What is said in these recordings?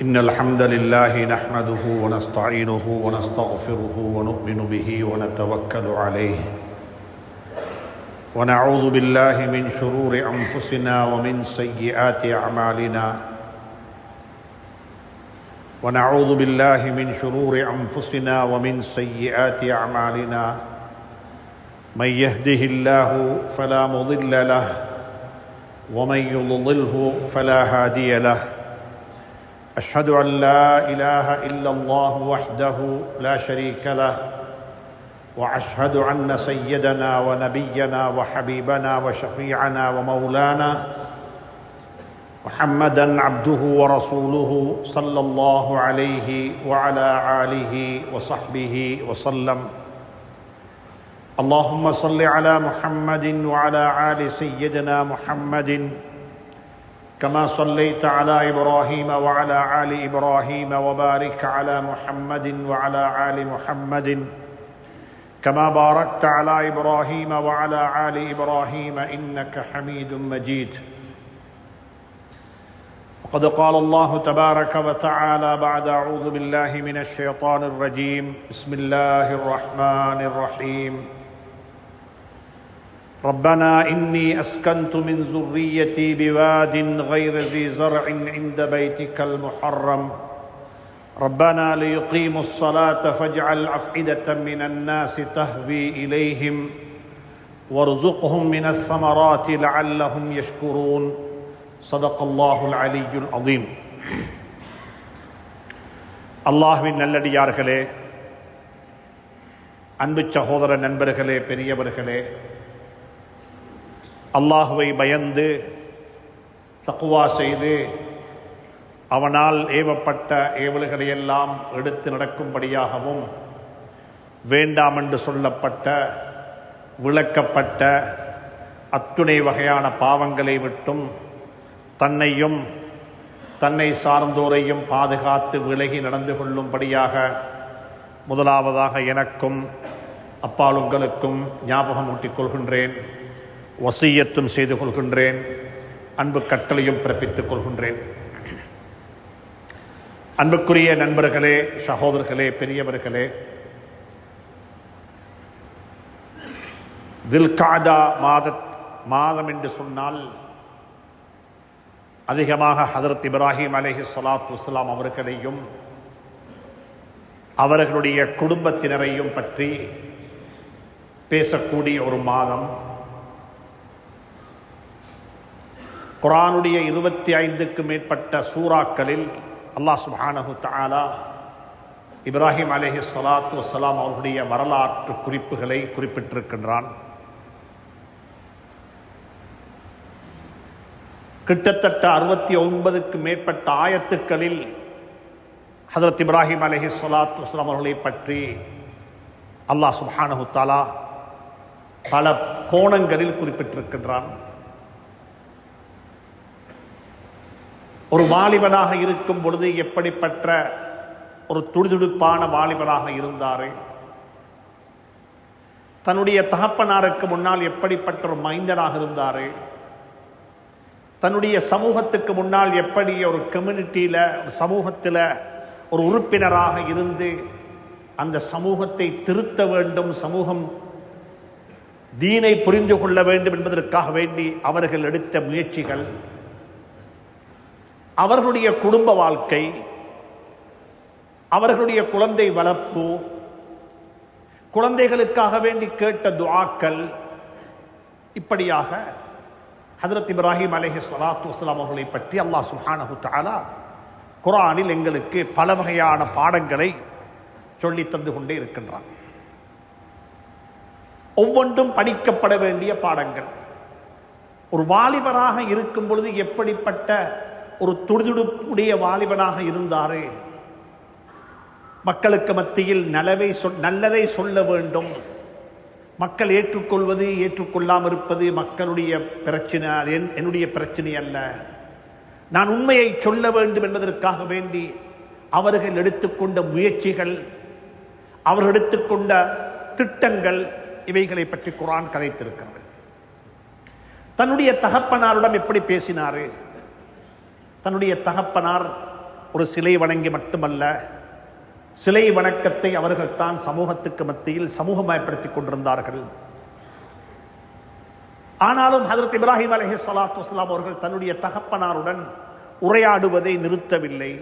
إن الحمد لله نحمده ونستعينه ونستغفره ونؤمن به ونتوكل عليه ونعوذ بالله من شرور أنفسنا ومن سيئات أعمالنا ونعوذ بالله من شرور أنفسنا ومن سيئات أعمالنا من يهده الله فلا مضل له ومن يضلله فلا هادي له أشهد أن لا إله إلا الله وحده لا شريك له وأشهد أن سيدنا ونبينا وحبيبنا وشفيعنا ومولانا محمدا عبده ورسوله صلى الله عليه وعلى آله وصحبه وسلم. اللهم صل على محمد وعلى آل سيدنا محمد كما صليت على إبراهيم وعلى آل إبراهيم وبارك على محمد وعلى آل محمد كما باركت على إبراهيم وعلى آل إبراهيم إنك حميد مجيد. فقد قال الله تبارك وتعالى بعد أعوذ بالله من الشيطان الرجيم بسم الله الرحمن الرحيم ربنا إني أسكنت من ذريتي بواد غير ذي زرع عند بيتك المحرم ربنا ليقيموا الصلاة فاجعل أفئدة من الناس تهوي إليهم وارزقهم من الثمرات لعلهم يشكرون. صدق الله العلي العظيم. அல்லாஹ்வின் நல்லடியார்களே, அன்பு சகோதர நண்பர்களே, பெரியவர்களே, அல்லாஹுவை பயந்து தக்வா செய்து அவனால் ஏவப்பட்ட ஏவல்களையெல்லாம் எடுத்து நடக்கும்படியாகவும் வேண்டாம் என்று சொல்லப்பட்ட விளக்கப்பட்ட அத்துணை வகையான பாவங்களை விட்டும் தன்னையும் தன்னை சார்ந்தோரையும் பாதுகாத்து விலகி நடந்து கொள்ளும்படியாக முதலாவதாக எனக்கும் அப்பால் உங்களுக்கும் ஞாபகம் ஊட்டிக் கொள்கின்றேன், வசியத்தும் செய்து கொள்கின்றேன், அன்பு கட்டளையும் பிறப்பித்துக் கொள்கின்றேன். அன்புக்குரிய நண்பர்களே, சகோதரர்களே, பெரியவர்களே, தில்காதா மாதம் என்று சொன்னால் அதிகமாக ஹதரத் இப்ராஹிம் அலைஹிஸ்ஸலாத்து வஸ்ஸலாம் அவர்களையும் அவர்களுடைய குடும்பத்தினரையும் பற்றி பேசக்கூடிய ஒரு மாதம். குர்ஆனுடைய 25க்கு மேற்பட்ட சூறாக்களில் அல்லாஹ் சுப்ஹானஹு தஆலா இப்ராஹிம் அலைஹிஸ்ஸலாத்து வஸ்ஸலாம் அவர்களுடைய வரலாற்று குறிப்புகளை குறிப்பிட்டிருக்கின்றான். கிட்டத்தட்ட 69க்கு மேற்பட்ட ஆயத்துக்களில் ஹதரத் இப்ராஹிம் அலைஹிஸ்ஸலாத்து வஸ்ஸலாம் அவர்களை பற்றி அல்லாஹ் சுப்ஹானஹு தஆலா பல கோணங்களில் குறிப்பிட்டிருக்கின்றான். ஒரு வாலிபனாக இருக்கும் பொழுது எப்படிப்பட்ட ஒரு துடிதுடிப்பான வாலிபனாக இருந்தாரு, தன்னுடைய தகப்பனாருக்கு முன்னால் எப்படிப்பட்ட ஒரு மைந்தனாக இருந்தாரு, தன்னுடைய சமூகத்துக்கு முன்னால் எப்படி ஒரு கம்யூனிட்டியில சமூகத்தில் ஒரு உறுப்பினராக இருந்து அந்த சமூகத்தை திருத்த வேண்டும், சமூகம் தீனை புரிந்து கொள்ள வேண்டும் என்பதற்காக வேண்டி அவர்கள் எடுத்த முயற்சிகள், அவர்களுடைய குடும்ப வாழ்க்கை, அவர்களுடைய குழந்தை வளர்ப்பு, குழந்தைகளுக்காக வேண்டி கேட்ட துஆக்கள், இப்படியாக ஹதரத் இப்ராஹிம் அலைஹிஸ்ஸலாத்து வஸ்ஸலாம் அவர்களை பற்றி அல்லாஹ் சுப்ஹானஹு தஆலா குர்ஆனில் எங்களுக்கு பல வகையான பாடங்களை சொல்லி தந்து கொண்டே இருக்கின்றான். ஒவ்வொன்றும் படிக்கப்பட வேண்டிய பாடங்கள். ஒரு வாலிபராக இருக்கும் பொழுது எப்படிப்பட்ட ஒரு துடிதுடிப்புடைய வாலிபனாக இருந்தாரு, மக்களுக்கு மத்தியில் நல்லதை சொல்ல வேண்டும், மக்கள் ஏற்றுக்கொள்வது ஏற்றுக்கொள்ளாமல் இருப்பது மக்களுடைய பிரச்சனை, அது என்னுடைய பிரச்சனை அல்ல, நான் உண்மையை சொல்ல வேண்டும் என்பதற்காக வேண்டி அவர்கள் எடுத்துக்கொண்ட முயற்சிகள், அவர்கள் எடுத்துக்கொண்ட திட்டங்கள், இவைகளை பற்றி குர்ஆன் கதைத்திருக்கிறது. தன்னுடைய தகப்பனாரிடம் எப்படி பேசினாரு, தன்னுடைய தகப்பனார் ஒரு சிலை வணங்கி மட்டுமல்ல, சிலை வணக்கத்தை அவர்கள் தான் சமூகத்துக்கு மத்தியில் சமூகமயப்படுத்திக் கொண்டிருந்தார்கள். ஆனாலும் ஹஜ்ரத் இப்ராஹிம் அலைஹிஸ்ஸலாத்து வஸ்ஸலாம் அவர்கள் தன்னுடைய தகப்பனாருடன் உரையாடுவதை நிறுத்தவில்லை.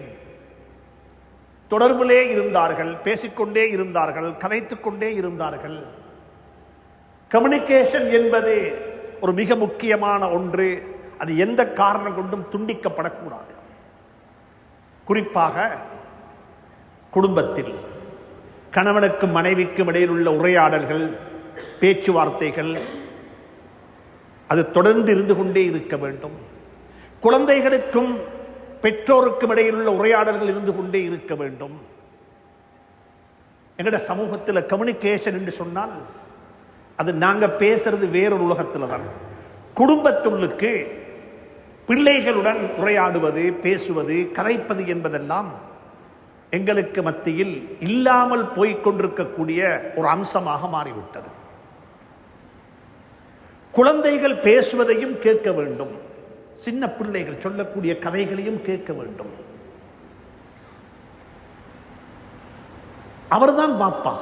தொடர்பிலே இருந்தார்கள், பேசிக்கொண்டே இருந்தார்கள், கதைத்துக் கொண்டே இருந்தார்கள். கம்யூனிகேஷன் என்பது ஒரு மிக முக்கியமான ஒன்று. அது எந்த காரணம் கொண்டும் துண்டிக்கப்படக்கூடாது. குறிப்பாக குடும்பத்தில் கணவனுக்கும் மனைவிக்கும் இடையில் உள்ள உரையாடல்கள், பேச்சுவார்த்தைகள் அது தொடர்ந்து இருந்து கொண்டே இருக்க வேண்டும். குழந்தைகளுக்கும் பெற்றோருக்கும் இடையில் உள்ள உரையாடல்கள் இருந்து கொண்டே இருக்க வேண்டும். எங்கட சமூகத்தில் கம்யூனிகேஷன் என்று சொன்னால் அது நாங்க பேசுறது வேறொரு உலகத்தில் தான். குடும்பத்துள்ளுக்கு பிள்ளைகளுடன் உரையாடுவது, பேசுவது, கதைப்பது என்பதெல்லாம் எங்களுக்கு மத்தியில் இல்லாமல் போய்கொண்டிருக்கக்கூடிய ஒரு அம்சமாக மாறிவிட்டது. குழந்தைகள் பேசுவதையும் கேட்க வேண்டும், சின்ன பிள்ளைகள் சொல்லக்கூடிய கதைகளையும் கேட்க வேண்டும். அவர்தான் பாப்பா,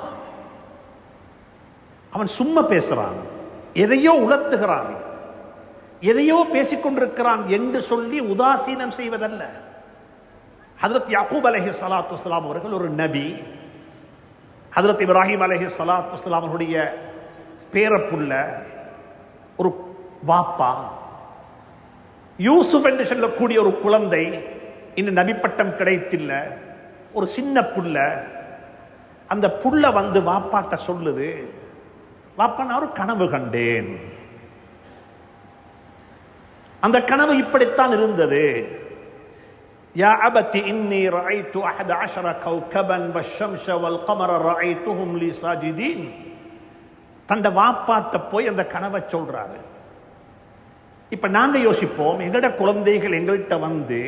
அவன் சும்மா பேசுறான், எதையோ உணர்த்துகிறான், எதையோ பேசிக்கொண்டிருக்கிறான் என்று சொல்லி உதாசீனம் செய்வதல்ல. ஹஜ்ரத் யாக்கூப் அலைஹிஸ்ஸலாத்து வஸ்ஸலாம் அவர்கள் ஒரு நபி. ஹஜ்ரத் இப்ராஹிம் அலைஹிஸ்ஸலாத்து வஸ்ஸலாம் அவருடைய பேரப்புள்ள ஒரு வாப்பா. யூசுப் என்று சொல்லக்கூடிய ஒரு குழந்தை, இன்னும் நபி பட்டம் கிடைத்தில்ல, ஒரு சின்ன புள்ள. அந்த புள்ள வந்து வாப்பாட்ட சொல்லுது, வாப்பா நான் ஒரு கனவு கண்டேன், அந்த கனவு இப்படித்தான் இருந்தது. யா அபதி இன்னி ரஅய்து 11 கௌகபன் வஷ்ஷம்ஸ வல்கமர ரஅய்துஹும் லி சாஜிதீன். தந்த வாப்பாட்ட போய் அந்த கனவை சொல்றாரு. இப்ப நாங்க யோசிப்போம், எங்கட குழந்தைகள் எங்கள்கிட்ட வந்து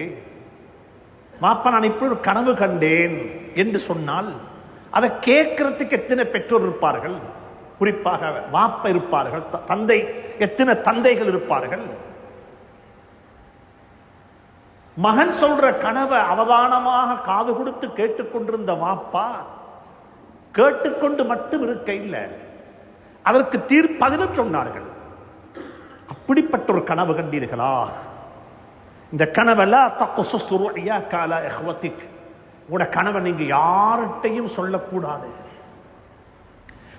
வாப்பா நான் இப்படி ஒரு கனவு கண்டேன் என்று சொன்னால் அதை கேட்கறதுக்கு எத்தனை பெற்றோர் இருப்பார்கள், குறிப்பாக வாப்பா இருப்பார்கள், தந்தை, எத்தனை தந்தைகள் இருப்பார்கள். மகன் சொல்ற கனவை அவதானமாக காது கொடுத்து கேட்டுக்கொண்டிருந்த வாப்பா கேட்டுக்கொண்டு மட்டும் இருக்க இல்லை, அதற்கு தீர்ப்பதிலும் சொன்னார்கள். அப்படிப்பட்ட ஒரு கனவு கண்டீர்களா? இந்த கனவெல்லாம் உங்களோட கனவை நீங்க யார்கிட்டையும் சொல்லக்கூடாது.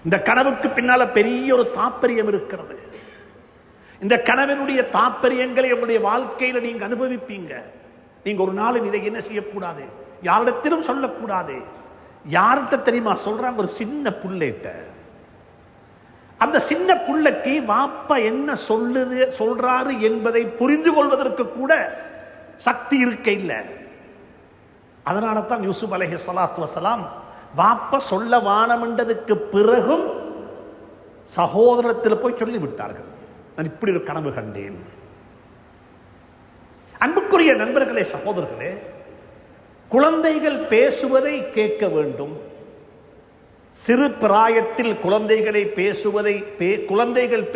இந்த கனவுக்கு பின்னால பெரிய ஒரு தாற்பயம் இருக்கிறது. இந்த கனவினுடைய தாற்பயங்களை உங்களுடைய வாழ்க்கையில நீங்க அனுபவிப்பீங்க. நீங்க ஒரு நாளும் இதை என்ன செய்யக்கூடாது, யாரிடத்திலும் சொல்லக்கூடாது. யார்கிட்ட தெரியுமா சொல்றாங்க? ஒரு சின்ன புள்ளைட்ட. அந்த சின்ன புள்ளைக்கு வாப்பா என்ன சொல்றாரு என்பதை புரிந்து கொள்வதற்கு கூட சக்தி இருக்க இல்லை. அதனால தான் யூசுப் அலைஹிஸ்ஸலாத்து வஸ்ஸலாம் வாப்பா சொல்ல வானமென்றதுக்கு பிறகும் சகோதரத்தில் போய் சொல்லிவிட்டார்கள், நான் இப்படி ஒரு கனவு கண்டேன். அன்புக்குரிய நண்பர்களே, சகோதரர்களே, குழந்தைகள் பேசுவதை கேட்க வேண்டும். சிறு பிராயத்தில் குழந்தைகள்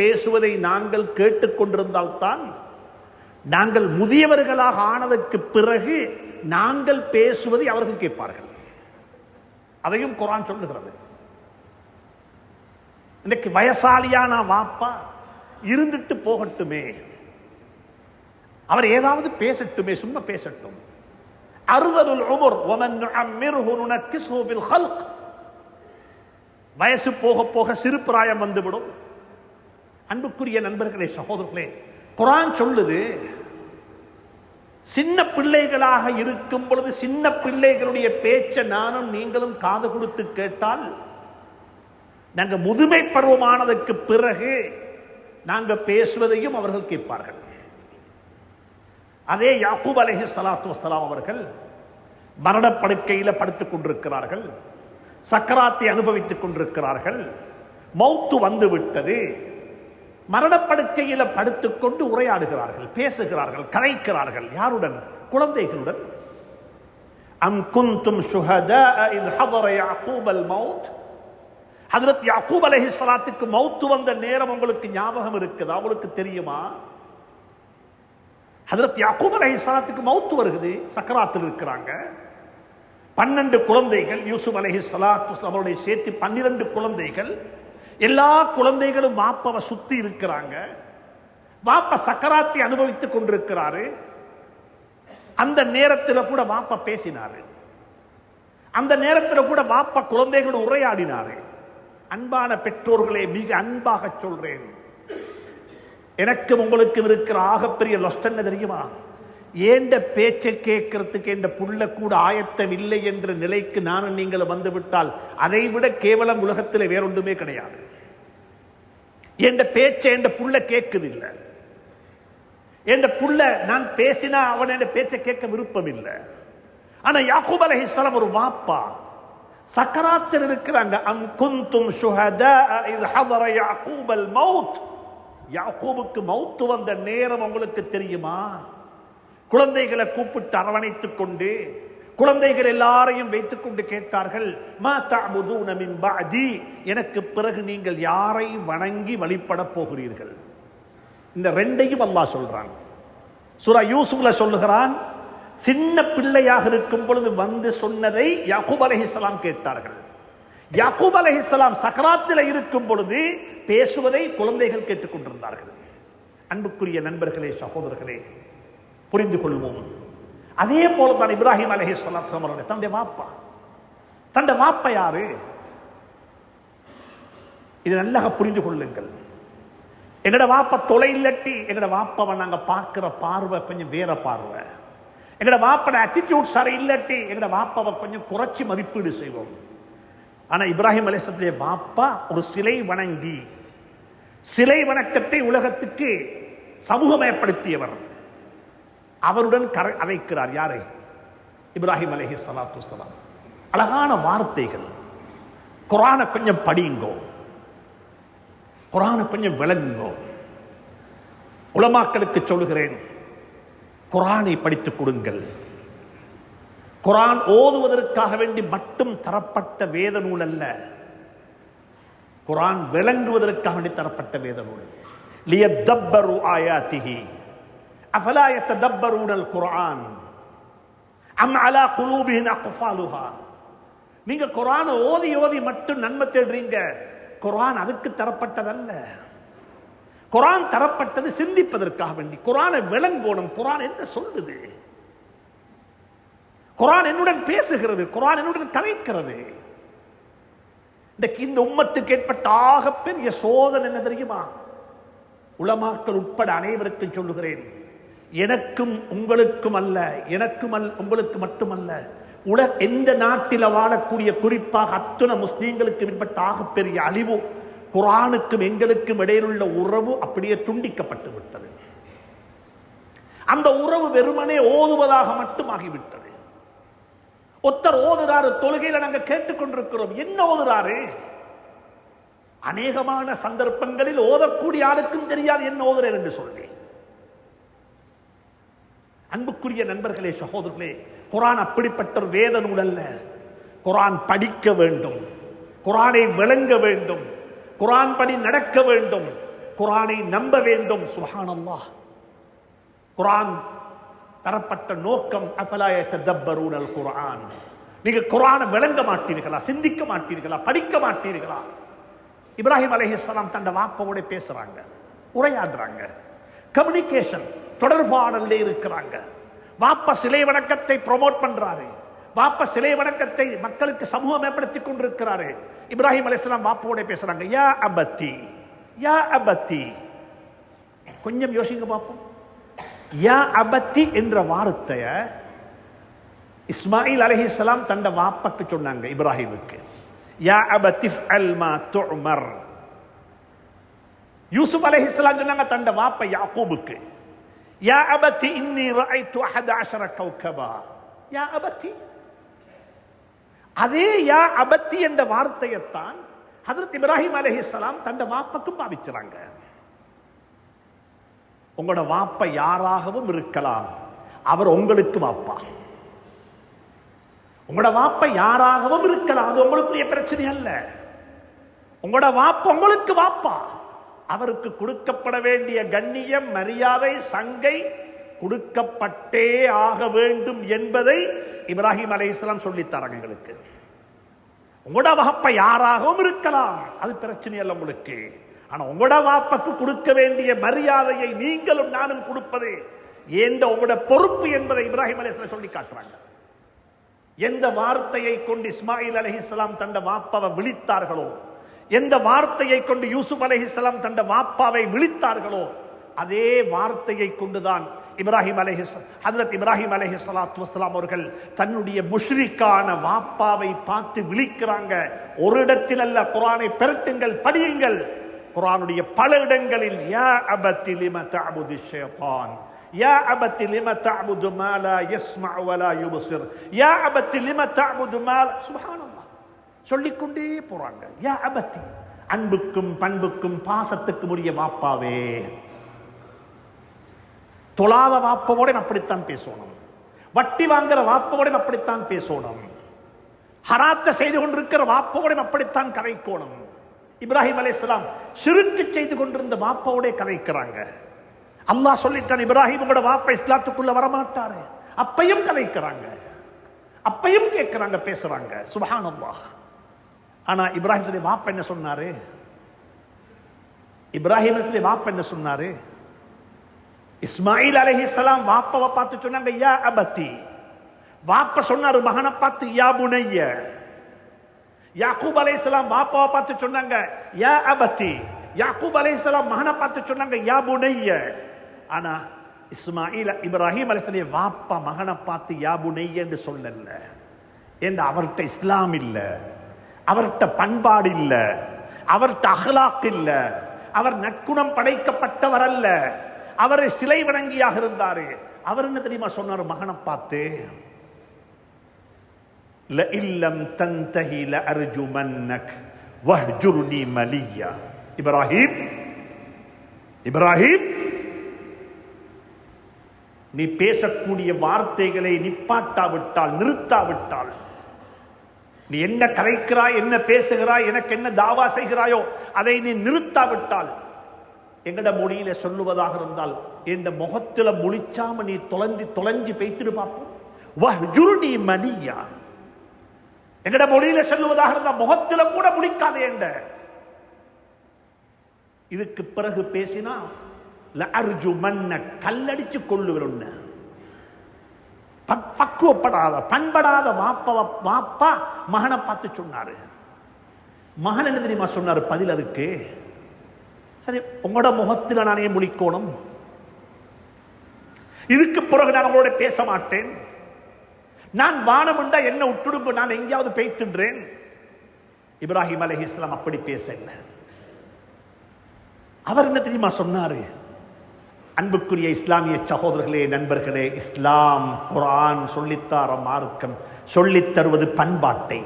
பேசுவதை நாங்கள் கேட்டுக்கொண்டிருந்தால் தான் நாங்கள் முதியவர்களாக ஆனதற்கு பிறகு நாங்கள் பேசுவதை அவர்கள் கேட்பார்கள். அதையும் குர்ஆன் சொல்லுகிறது. இன்னைக்கு வயசாலியான வாப்பா இருந்துட்டு போகட்டுமே, அவர் ஏதாவது பேசட்டுமே, சும்மா பேசட்டும். அர்தலுல் உமர் வமன் நுஅம்மிர்ஹு நுனக்கிஸ்ஹு ஃபில் ஹல்க். வயசு போக போக சிறு பிராயம் வந்துவிடும். அன்புக்குரிய நண்பர்களே, சகோதரர்களே, குர்ஆன் சொல்லுது, சின்ன பிள்ளைகளாக இருக்கும் பொழுது சின்ன பிள்ளைகளுடைய பேச்சை நானும் நீங்களும் காது கொடுத்து கேட்டால் நாங்க முதுமை பருவமானதற்கு பிறகு நாங்க பேசுவதையும் அவர்கள் கேட்பார்கள். அதே யாக்கூப் அலைஹிஸ்ஸலாத்து வஸ்ஸலாம் அவர்கள் மரணப்படுக்கையில் படுத்துக் கொண்டிருக்கிறார்கள், சக்கராத்தை அனுபவித்துக் கொண்டிருக்கிறார்கள், மௌத்து வந்து விட்டது. மரணப்படுக்கையில் படுத்துக்கொண்டு உரையாடுகிறார்கள், பேசுகிறார்கள், கரைக்கிறார்கள். யாருடன்? குழந்தைகளுடன். அம் குந்தும் ஷுஹதாஅ இத் ஹதர யாக்கூப் அல் மௌத். ஹஜ்ரத் யாக்கூப் அலைஹிஸ்ஸலாத்துக்கு மௌத்து வந்த நேரம் உங்களுக்கு ஞாபகம் இருக்குதா? உங்களுக்கு தெரியுமா? ஹஜ்ரத் யாக்கூப் அலைஹிஸ்ஸலாத்துக்கு மௌத் வருகிறது, சக்கராத்தில் இருக்கிறாங்க. 12 குழந்தைகள், யூசுப் அலைஹிஸ்ஸலாத்து அவருடைய சேர்த்து 12 குழந்தைகள். எல்லா குழந்தைகளும் வாப்பாவை சுத்தி இருக்கிறாங்க. வாப்பா சக்கராத்தை அனுபவித்துக் கொண்டிருக்கிறாரு. அந்த நேரத்தில் கூட வாப்பா பேசினாரு. அந்த நேரத்தில் கூட வாப்பா குழந்தைகள் உரையாடினாரு. அன்பான பெற்றோர்களே, மிக அன்பாக சொல்றேன், எனக்கு உங்களுக்கு இருக்கிற ஆகப்பெரிய லொஸ்ட் என்ன தெரியுமா? ஏண்ட பேச்சை கேட்கறதுக்கு என்ற புள்ள கூட ஆயத்தம் இல்லை என்ற நிலைக்கு நானும் நீங்கள் வந்துவிட்டால் அதை விட கேவலம் உலகத்தில் வேறொன்றுமே கிடையாது. என்ற பேச்சை என்ற புள்ள கேட்குது இல்லை. என்ற புள்ள நான் பேசினா அவன் என்ற பேச்சை கேட்க விருப்பம் இல்லை. ஆனா யாக்கூப் அலைஹிஸ்ஸலாம் ஒரு வாப்பா, சக்கராத்தில் இருக்கிறாங்க. அம் குந்தும் ஷுஹதா இஸ் ஹதர யாக்கூப் அல் மௌத். யாக்கூபுக்கு மௌத் வந்த நேரம் உங்களுக்கு தெரியுமா? குழந்தைகளை கூப்பிட்டு அரவணைத்துக் கொண்டு குழந்தைகள் எல்லாரையும் வைத்துக் கொண்டு கேட்டார்கள், மா தஅபுதூன மின் பஅதி, எனக்கு பிறகு நீங்கள் யாரை வணங்கி வழிபட போகிறீர்கள்? இந்த ரெண்டையும் அல்லாஹ் சொல்றான். சூரா யூசுப்ல சொல்லுகிறான், சின்ன பிள்ளையாக இருக்கும் பொழுது வந்து சொன்னதை யாக்கூப் அலைஹிஸ்ஸலாம் கேட்டார்கள். யாக்கூப் அலைஹிஸ்ஸலாம் சக்கராத்தில் இருக்கும் பொழுது பேசுவதை குழந்தைகள் கேட்டுக் கொண்டிருந்தார்கள். அன்புக்குரிய நண்பர்களே, சகோதரர்களே, புரிந்து கொள்வோம். அதே போல தான் இப்ராஹிம் அலைஹிஸ்ஸலாம் தன்னுடைய வாப்பா. தன்னுடைய வாப்பா யாரு? இது நல்லா புரிந்து கொள்ளுங்கள். எங்கட வாப்பா தொலை இல்லட்டி எங்கட வாப்பாவை நாங்க பார்க்கிற பார்வை கொஞ்சம் வேற பார்வை. எங்கட வாப்பட ஆட்டிடியூட் சரி இல்லட்டி எங்கட வாப்பாவை கொஞ்சம் குறைச்சி மதிப்பீடு செய்வோம். ஆனா இப்ராஹிம் அலைஹிஸ்ஸலாத்துடைய வாப்பா ஒரு சிலை வணங்கி சிலை வணக்கத்தை உலகத்துக்கு சமூகமயப்படுத்தியவர். அவருடன் அழைக்கிறார். யாரை? இப்ராஹிம் அலைஹிஸ்ஸலாத்து வஸ்ஸலாம். அழகான வார்த்தைகள். குர்ஆனை கொஞ்சம் படியுங்கோ, குர்ஆனை கொஞ்சம் விளங்குங்கோ. உலமாக்களுக்கு சொல்லுகிறேன், குர்ஆனை படித்துக் கொடுங்கள். குர்ஆன் ஓதுவதற்காக வேண்டி மட்டும் தரப்பட்ட வேத நூல் அல்ல, குர்ஆன் விளங்குவதற்காக வேண்டி தரப்பட்ட வேத நூல். லியதப்பரு ஆயாத்திஹி அஃபலா யததப்பரூனல் குர்ஆன் அம் அலா குலூபிஹின் அக்ஃபாலுஹா. நீங்க குர்ஆனை ஓதி ஓதி மட்டும் நன்மை தேடுறீங்க. குர்ஆன் அதுக்கு தரப்பட்டதல்ல. குர்ஆன் தரப்பட்டது சிந்திப்பதற்காக வேண்டி. குர்ஆனை விளங்கோணும். குர்ஆன் என்ன சொல்லுது? குர்ஆன் என்னுடன் பேசுகிறது, குர்ஆன் என்னுடன் கலைக்கிறது. இந்த உம்மத்துக்கு ஏற்பட்ட ஆகப்பெரிய சோதனை என்ன தெரியுமா? உலமாக்கள் உட்பட அனைவருக்கும் சொல்லுகிறேன், எனக்கும் உங்களுக்கும் அல்ல, எனக்கும் உங்களுக்கு மட்டுமல்ல, எந்த நாட்டில் வாழக்கூடிய குறிப்பாக அத்துணை முஸ்லீம்களுக்கு ஏற்பட்ட ஆகப்பெரிய அழிவு, குர்ஆனுக்கும் எங்களுக்கும் இடையிலுள்ள உறவு அப்படியே துண்டிக்கப்பட்டு விட்டது. அந்த உறவு வெறுமனே ஓதுவதாக மட்டும் ஆகிவிட்டது. ஒருத்தர் ஓதுறாரு, தொழுகையில நாங்க கேட்டுக்கொண்டிருக்கிறோம், என்ன ஓதுறாரு? அநேகமான சந்தர்ப்பங்களில் ஓதக்கூடிய ஆளுக்கும் தெரியாது என்ன ஓதுறேன் என்று சொல்லி. அன்புக்குரிய நண்பர்களே, சகோதரர்களே, குர்ஆன் அப்படிப்பட்ட ஒரு வேத நூல் அல்ல. குர்ஆன் படிக்க வேண்டும், குர்ஆனை விளங்க வேண்டும், குர்ஆன் படி நடக்க வேண்டும், குர்ஆனை நம்ப வேண்டும். சுப்ஹானல்லாஹ். குர்ஆன் தரப்பட்ட நோக்கம் அஃபலா யததப்பரூனல் குர்ஆன். நீங்க குர்ஆனை விளங்க மாட்டீர்களா? சிந்திக்க மாட்டீர்களா? படிக்க மாட்டீர்களா? இப்ராஹிம் அலைஹிஸ்ஸலாம் தன்னுடைய வாப்பாவோட பேசுறாங்க, உரையாடுறாங்க, கம்யூனிகேஷன், தொடர்பாடல்ல இருக்கிறாங்க. வாப்பா சிலை வணக்கத்தை ப்ரோமோட் பண்றாரு. வாப்பா சிலை வணக்கத்தை மக்களுக்கு சமூகமயப்படுத்திக் கொண்டிருக்கிறாரு. இப்ராஹிம் அலைஹிஸ்ஸலாம் வாப்பாவோட பேசுறாங்க. யா அபத்தி, யா அபத்தி. கொஞ்சம் யோசிங்க பார்ப்போம். யா அபத்தி என்ற வார்த்தைய இஸ்மாயில் அலைஹிஸ்ஸலாம் தன்னுடைய வாப்பாக்கு சொன்னாங்க, இப்ராஹிமுக்கு. யா அபத்தி ஃஅல் மா துஅமர். யூசுப் அலைஹிஸ்ஸலாம் சொன்னாங்க தன்னுடைய வாப்பா யாக்கூபுக்கு, யா அபத்தி இன்னி ரஅய்து 11 கௌகபா. யா அபத்தி. அதே யா அபத்தி என்ற வார்த்தையைத்தான் ஹஜ்ரத் இப்ராஹிம் அலைஹிஸ்ஸலாம் தன்னுடைய வாப்பாக்கும் பாவிச்சாங்க. உங்களோட வாப்பா யாராகவும் இருக்கலாம், அவர் உங்களுக்கு வாப்பா. உங்களோட வாப்பா யாராகவும் இருக்கலாம், அது உங்களுக்கு பிரச்சனை அல்ல. உங்களோட வாப்பா உங்களுக்கு வாப்பா. அவருக்கு கொடுக்கப்பட வேண்டிய கண்ணியம், மரியாதை, சங்கை கொடுக்கப்பட்டே ஆக வேண்டும் என்பதை இப்ராஹிம் அலைஹிஸ்ஸலாம் சொல்லித்தராங்க எங்களுக்கு. உங்களோட வாப்ப யாராகவும் இருக்கலாம், அது பிரச்சனை அல்ல உங்களுக்கு. ஆனா உங்களோட வாப்பக்கு கொடுக்க வேண்டிய மரியாதையை நீங்களும் நானும் கொடுப்பது எந்த உங்களோட பொறுப்பு என்பதை இப்ராஹிம் அலைஹிஸ்ஸலாம் சொல்லி காட்டுறாங்க. எந்த வார்த்தையை கொண்டு இஸ்மாயில் அலைஹிஸ்ஸலாம் தந்த வாப்பாவை விழித்தார்களோ, எந்த வார்த்தையை கொண்டு யூசுப் அலைஹிஸ்ஸலாம் தந்த வாப்பாவை விழித்தார்களோ, அதே வார்த்தையை கொண்டுதான் ஹஜ்ரத் இப்ராஹிம் அலைஹிஸ்ஸலாத்து வஸ்ஸலாம் அவர்கள் தன்னுடைய முஷ்ரிக்கான வாப்பாவை பார்த்து விழிக்கிறாங்க. ஒரு இடத்தில் அல்ல, குர்ஆனை பெருட்டுங்கள், படியுங்கள். குர்ஆனுடைய பல இடங்களில் யா அபத்தி லிம தஅபுது ஷைத்தான், யா அபத்தி லிம தஅபுது மா லா யஸ்மஅ வ லா யுப்சிர், யா அபத்தி லிம தஅபுது மா, சுப்ஹானல்லாஹ், சொல்லிக்கொண்டே போறாங்க. யா அபத்தி, அன்புக்கும் பண்புக்கும் பாசத்துக்கும் உரிய வாப்பாவே. தொழாத வாப்பவோட அப்படித்தான் பேசணும், வட்டி வாங்குற வாப்பவோட அப்படித்தான் பேசணும், ஹராத்தை செய்து கொண்டிருக்கிற வாப்பவோட அப்படித்தான் கதைக்கணும். இப்ராஹிம் அலைஹிஸ்ஸலாம் ஷிர்க் செய்து கொண்டிருந்த வாப்பவோட கதைக்கிறாங்க. அல்லாஹ் சொல்லிட்டான், இப்ராஹிம் உங்களோட வாப்பா இஸ்லாத்துக்குள்ள வரமாட்டாரு. அப்பையும் கதைக்கிறாங்க, அப்பையும் கேட்கிறாங்க, பேசுறாங்க. சுப்ஹானல்லாஹ். ஆனா இப்ராஹிம் வாப்பா என்ன சொன்னாரு? இப்ராஹிம் வாப்பா என்ன சொன்னாரு? இஸ்மாயில் அலைஹிஸ்ஸலாம் வாப்பாவை பார்த்து சொன்னாங்க யா அபத்தி. வாப்பா சொன்னாரு மகனை பார்த்து யா புனைய. யாக்கூப் அலைஹிஸ்ஸலாம் வாப்பாவை பார்த்து சொன்னாங்க யா அபத்தி. யாக்கூப் அலைஹிஸ்ஸலாம் மகனை பார்த்து சொன்னாங்க யா புனைய. ஆனா இப்ராஹிம் அலைஹிஸ்ஸலாம் வாப்பா மகனை பார்த்து யா புனைய என்று சொல்லல. ஏன்னா அவர்கிட்ட இஸ்லாம் இல்ல, அவர்கிட்ட பண்பாடு இல்ல, அவர்கிட்ட அஹ்லாக் இல்ல, அவர் நற்குணம் படைக்கப்பட்டவர் அல்ல, அவர் சிலை வணங்கியாக இருந்தாரு. அவர் என்ன தெரியுமா சொன்னார் மகனை பார்த்து? ல இல்லம் தன்தஹி ல அர்ஜுமன்னக் வஹ்ஜுர்னி மலியா. இப்ராஹிம், இப்ராஹிம், நீ பேசக்கூடிய வார்த்தைகளை நிப்பாட்டாவிட்டால், நிறுத்தாவிட்டால், நீ என்ன கலைக்கிறாய், என்ன பேசுகிறாய், எனக்கு என்ன தாவா செய்கிறாயோ அதை நீ நிறுத்தாவிட்டால், எங்கட மொழியில சொல்லுவதாக இருந்தால் என் முகத்துல முழிச்சாம நீ தொலைஞ்சு பேய்த்திடு பார்ப்போம். வஹ்ஜுர்னி மலியா. எங்கட மொழியில சொல்லுவதாக இருந்தால் முகத்துல கூட முழிக்காதே என்ற. இதுக்கு பிறகு பேசினா லஅர்ஜுமன்ன, கல்லடிச்சு கொள்ளுகிறோம். பக்குவப்படாத பண்படாத வாப்பா மகனை பார்த்து சொன்னாரு. மகன் என்ன தெரியுமா சொன்னாரு பதில் அதுக்கு? சரி, உங்களோட முகத்தில் நானே முழிக்கோணும், இதுக்கு பிறகு நான் உங்களோட பேச மாட்டேன், நான் வானமுண்டா என்ன விட்டுடுங்க, நான் எங்கேயாவது பேய்த்துன்றேன். இப்ராஹிம் அலைஹிஸ்ஸலாம் அப்படி பேசல. அவர் என்ன தெரியுமா சொன்னாரு? அன்புக்குரிய இஸ்லாமிய சகோதரர்களே, நண்பர்களே, இஸ்லாம் குர்ஆன் சொல்லித்தார மார்க்கம் சொல்லித் தருவது பண்பாட்டை,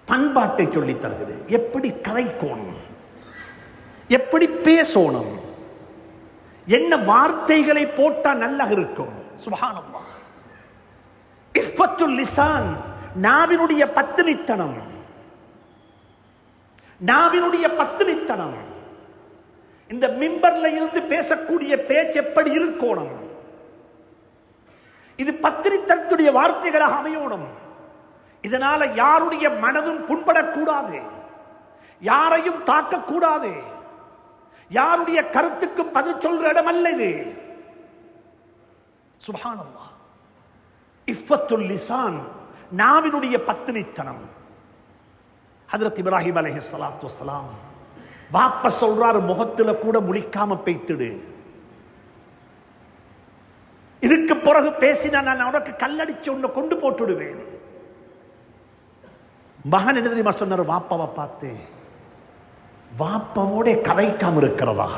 பண்பாட்டை சொல்லித் தருகிறது. எப்படி கலைக்கோணும், எப்படி பேசணும், என்ன வார்த்தைகளை போட்டா நல்லா இருக்கும். சுப்ஹானல்லாஹ். இஃபத்துல் லிசான், நாவினுடைய பத்தினித்தனம், நாவினுடைய பத்தினித்தனம். இந்த மிம்பர்ல இருந்து பேசக்கூடிய பேச்சு எப்படி இருக்கணும்? இது பத்தினித்தனத்துடைய வார்த்தைகளாக அமையணும். இதனால யாருடைய மனதும் புண்படக்கூடாது, யாரையும் தாக்கக்கூடாது, யாருடைய கருத்துக்கும் பதில் சொல்ற இடம் அல்ல இது. சுப்ஹானல்லாஹ். இஃபத்துல் லிசான், நாவினுடைய பத்தினித்தனம். ஹஜ்ரத் இப்ராஹிம் அலைஹிஸ்ஸலாத்து வஸ்ஸலாம் வாப்பா சொல்றாரு முகத்துல கூட முழிக்காம பேய்த்திடு, இதுக்கு பிறகு பேசினா நான் உனக்கு கல்லடிச்சு உன்னை கொண்டு போட்டுடுவேன். மகன் என்ன தெரியுமா சொன்னாரு வாப்பாவை பார்த்து? வாப்பாவோட கதைக்காம இருக்கிறதா,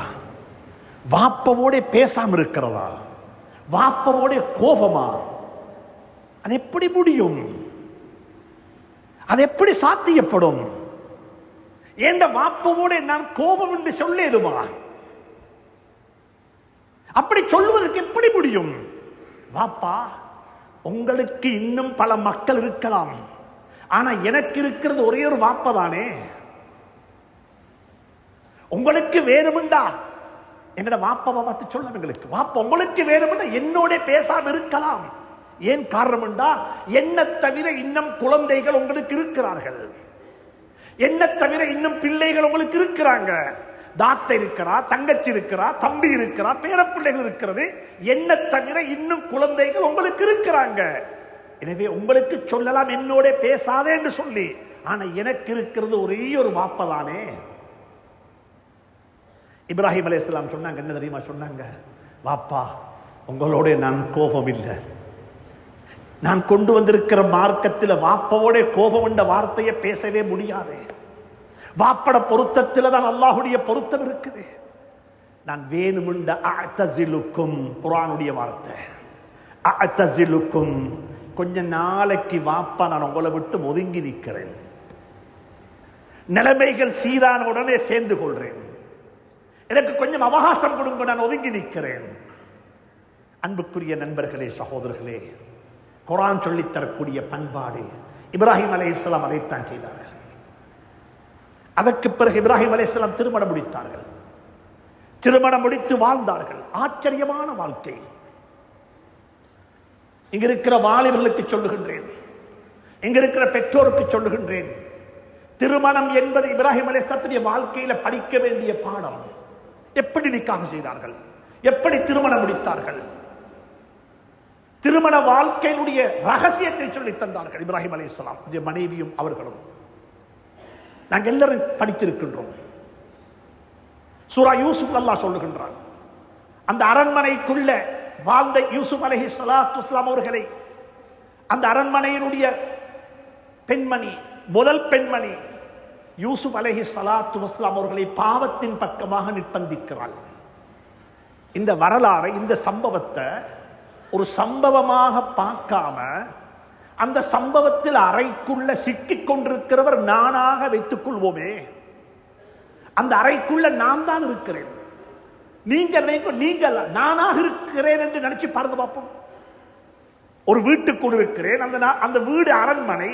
வாப்பாவோட பேசாம இருக்கிறதா, வாப்பாவோட கோபமா? அது எப்படி முடியும்? அது எப்படி சாத்தியப்படும்? ஏண்ட வாப்பாவோட நான் கோபம் என்று சொல்லேதுமா? அப்படி சொல்லுவதற்கு எப்படி முடியும்? வாப்பா, உங்களுக்கு இன்னும் பல மக்கள் இருக்கலாம், ஆனா எனக்கு இருக்கிறது ஒரே ஒரு வாப்பா தானே. உங்களுக்கு வேணுமெண்டா எங்கட வாப்பாவை பார்த்து சொல்ல, எங்களுக்கு வாப்பா உங்களுக்கு வேணும்னா என்னோட பேசாம இருக்கலாம். ஏன் காரணம்டா, என்ன தவிர இன்னும் குழந்தைகள் உங்களுக்கு இருக்கிறார்கள், என்ன தவிர இன்னும் பிள்ளைகள் உங்களுக்கு இருக்கிறாங்க. தாத்தை இருக்கிறா, தங்கச்சி இருக்கிறா, தம்பி இருக்கிறா, பேரப்பிள்ளைகள் இருக்கிறது. என்ன தவிர இன்னும் குழந்தைகள் உங்களுக்கு இருக்கிறாங்க. எனவே உங்களுக்கு சொல்லலாம் என்னோட பேசாதே என்று சொல்லி. ஆனா எனக்கு இருக்கிறது ஒரே ஒரு வாப்பதானே. இப்ராஹிம் அலைஹிஸ்ஸலாம் சொன்னாங்க, என்ன தெரியுமா சொன்னாங்க? வாப்பா, உங்களோட நான் கோபம் இல்லை. நான் கொண்டு வந்திருக்கிற மார்க்கத்தில் வாப்பாவோட கோபம் என்ற வார்த்தையை பேசவே முடியாது. வாப்பட பொருத்தத்தில் தான் அல்லாஹுடைய பொருத்தம் இருக்குது. நான் வேணுமென்ற அஅ்தஸிலுக்கும், குர்ஆனுடைய வார்த்தை, அஅ்தஸிலுக்கும், கொஞ்ச நாளைக்கு வாப்பா நான் உங்களை விட்டு ஒதுங்கி நிற்கிறேன், நிலைமைகள் சீரான உடனே சேர்ந்து கொள்றேன், எனக்கு கொஞ்சம் அவகாசம் கொடுங்க, நான் ஒதுங்கி நிற்கிறேன். அன்புக்குரிய நண்பர்களே, சகோதரர்களே, குர்ஆன் சொல்லித்தரக்கூடிய பண்பாடு இப்ராஹிம் அலைஹிஸ்ஸலாம் அதைத்தான் செய்தார்கள். அதற்கு பிறகு இப்ராஹிம் அலைஹிஸ்ஸலாம் திருமணம் முடித்தார்கள். திருமணம் முடித்து வாழ்ந்தார்கள். ஆச்சரியமான வாழ்க்கை. இங்க இருக்கிற வாலிபர்களுக்கு சொல்லுகின்றேன், இங்க இருக்கிற பெற்றோருக்கு சொல்லுகின்றேன், திருமணம் என்பது இப்ராஹிம் அலைஹிஸ்ஸலாத்துடைய வாழ்க்கையில படிக்க வேண்டிய பாடம். எப்படி நிக்காஹ் செய்தார்கள், எப்படி திருமணம் முடித்தார்கள், திருமண வாழ்க்கையினுடைய ரகசியத்தை சொல்லி தந்தார்கள் இப்ராஹிம் அலைஹிஸ்ஸலாம் மனைவியும் அவர்களும். நாங்கள் எல்லாரும் படித்திருக்கின்றோம். சூரா யூசுப் அல்லாஹ் சொல்லுகின்றான், அந்த அரண்மனைக்குள்ள வாழ்ந்த யூசுப் அலைஹிஸ்ஸலாத்து வஸ்ஸலாம் அவர்களை அந்த அரண்மனையினுடைய பெண்மணி, முதல் பெண்மணி யூசுப் அலைஹிஸ்ஸலாத்து வஸ்ஸலாம் அவர்களை பாவத்தின் பக்கமாக நிர்பந்திக்கிறாள். இந்த வரலாறை, இந்த சம்பவத்தை ஒரு சம்பவமாக பார்க்காம, அந்த சம்பவத்தில் அறைக்குள்ள சிக்கிக் கொண்டிருக்கிறவர் நானாக வைத்துக் கொள்வோமே, அந்த அறைக்குள்ள நான் தான் இருக்கிறேன், நீங்கள் நானாக இருக்கிறேன் என்று நினைச்சு பாருங்க பார்ப்போம். ஒரு வீட்டுக்குள் இருக்கிறேன், அந்த வீடு அரண்மனை,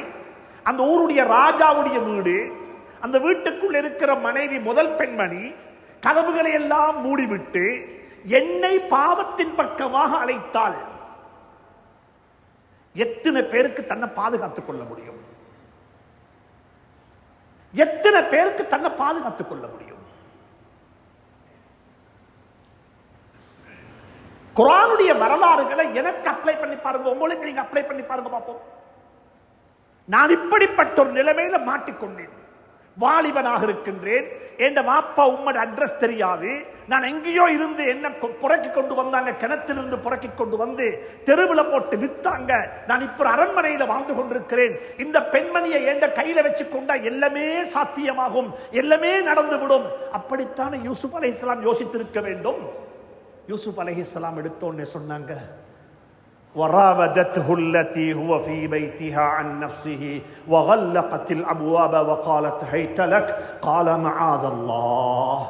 அந்த ஊருடைய ராஜாவுடைய வீடு, அந்த வீட்டுக்குள் இருக்கிற மனைவி முதல் பெண்மணி கதவுகளை எல்லாம் மூடிவிட்டு என்னை பாவத்தின் பக்கமாக அழைத்தாள். எத்தனை பேருக்கு தன்னை பாதுகாத்துக் கொள்ள முடியும்? எத்தனை பேருக்கு தன்னை பாதுகாத்துக் கொள்ள முடியும்? குர்ஆனுடைய வரலாறுகளை எனக்கு அப்ளை பண்ணி பாருங்க, உங்களுக்கு நீங்க அப்ளை பண்ணி பாருங்க பார்ப்போம். நான் இப்படிப்பட்ட ஒரு நிலைமையில மாட்டிக்கொண்டேன். வாலிபனாக இருக்கின்றேன், என் வாப்பா உம்மோட அட்ரஸ் தெரியாது, நான் எங்கேயோ இருந்து என்ன புறக்கி கொண்டு வந்தாங்க, கிணத்திலிருந்து புறக்கி கொண்டு வந்து தெருவில் போட்டு வித்தாங்க. நான் இப்ப அரண்மனையில வாழ்ந்து கொண்டிருக்கிறேன். இந்த பெண்மணியை எந்த கையில வச்சு கொண்டா எல்லாமே சாத்தியமாகும், எல்லாமே நடந்துவிடும். அப்படித்தானே யூசுப் அலைஹிஸ்ஸலாம் யோசித்திருக்க வேண்டும். யூசுப் அலைஹிஸ்ஸலாம் எடுத்தோன்னே சொன்னாங்க, وراودته التي هو في بيتها عن نفسه وغلقت الابواب وقالت هيت لك قال معاذ الله.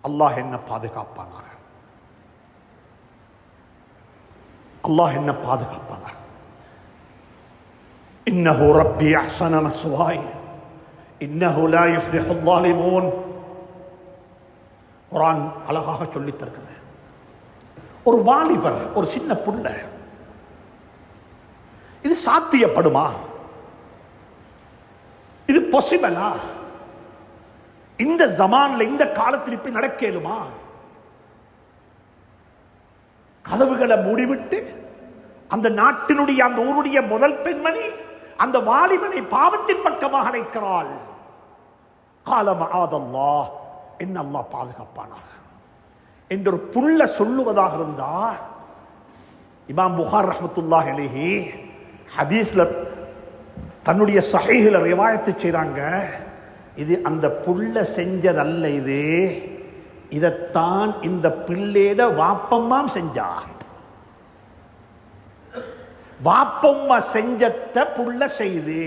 அல்லாஹ் என்ன பாதுகாப்பானாக, அல்லாஹ் என்ன பாதுகாப்பானாக. إنه ربي أحسن مثواي إنه لا يفلح الظالمون. குர்ஆன் அழகாக சொல்லித் தருகிறது. ஒரு வாலிபர், ஒரு சின்ன புள்ள, இது சாத்தியப்படுமா? இது பாசிபிளா? இந்த ஜமான்ல, இந்த காலத்தில் இப்படி நடக்கலுமா? கதவுகளை மூடிவிட்டு அந்த நாட்டினுடைய, அந்த ஊருடைய முதல் பெண்மணி அந்த வாலிபனை பாவத்தின் பக்கமாக அழைக்கிறாள். கால மஆதல்லாஹ், என்ன அல்லாஹ் பாதுகாப்பானாக என்று ஒரு புள்ள சொல்லுவதாக இருந்தா, இமாம் புகார் ரஹ்மத்துல்லாஹி அலைஹி ஹதீஸ்ல தன்னுடைய ஸஹீஹ்ல ரிவாயத்து செய்றாங்க, இது அந்த புள்ள செஞ்சதல்ல, இது இதத்தான் இந்த பிள்ளையோட வாப்பம்மாம் செஞ்சா. வாப்பம்மா செஞ்சத புள்ள செய்து,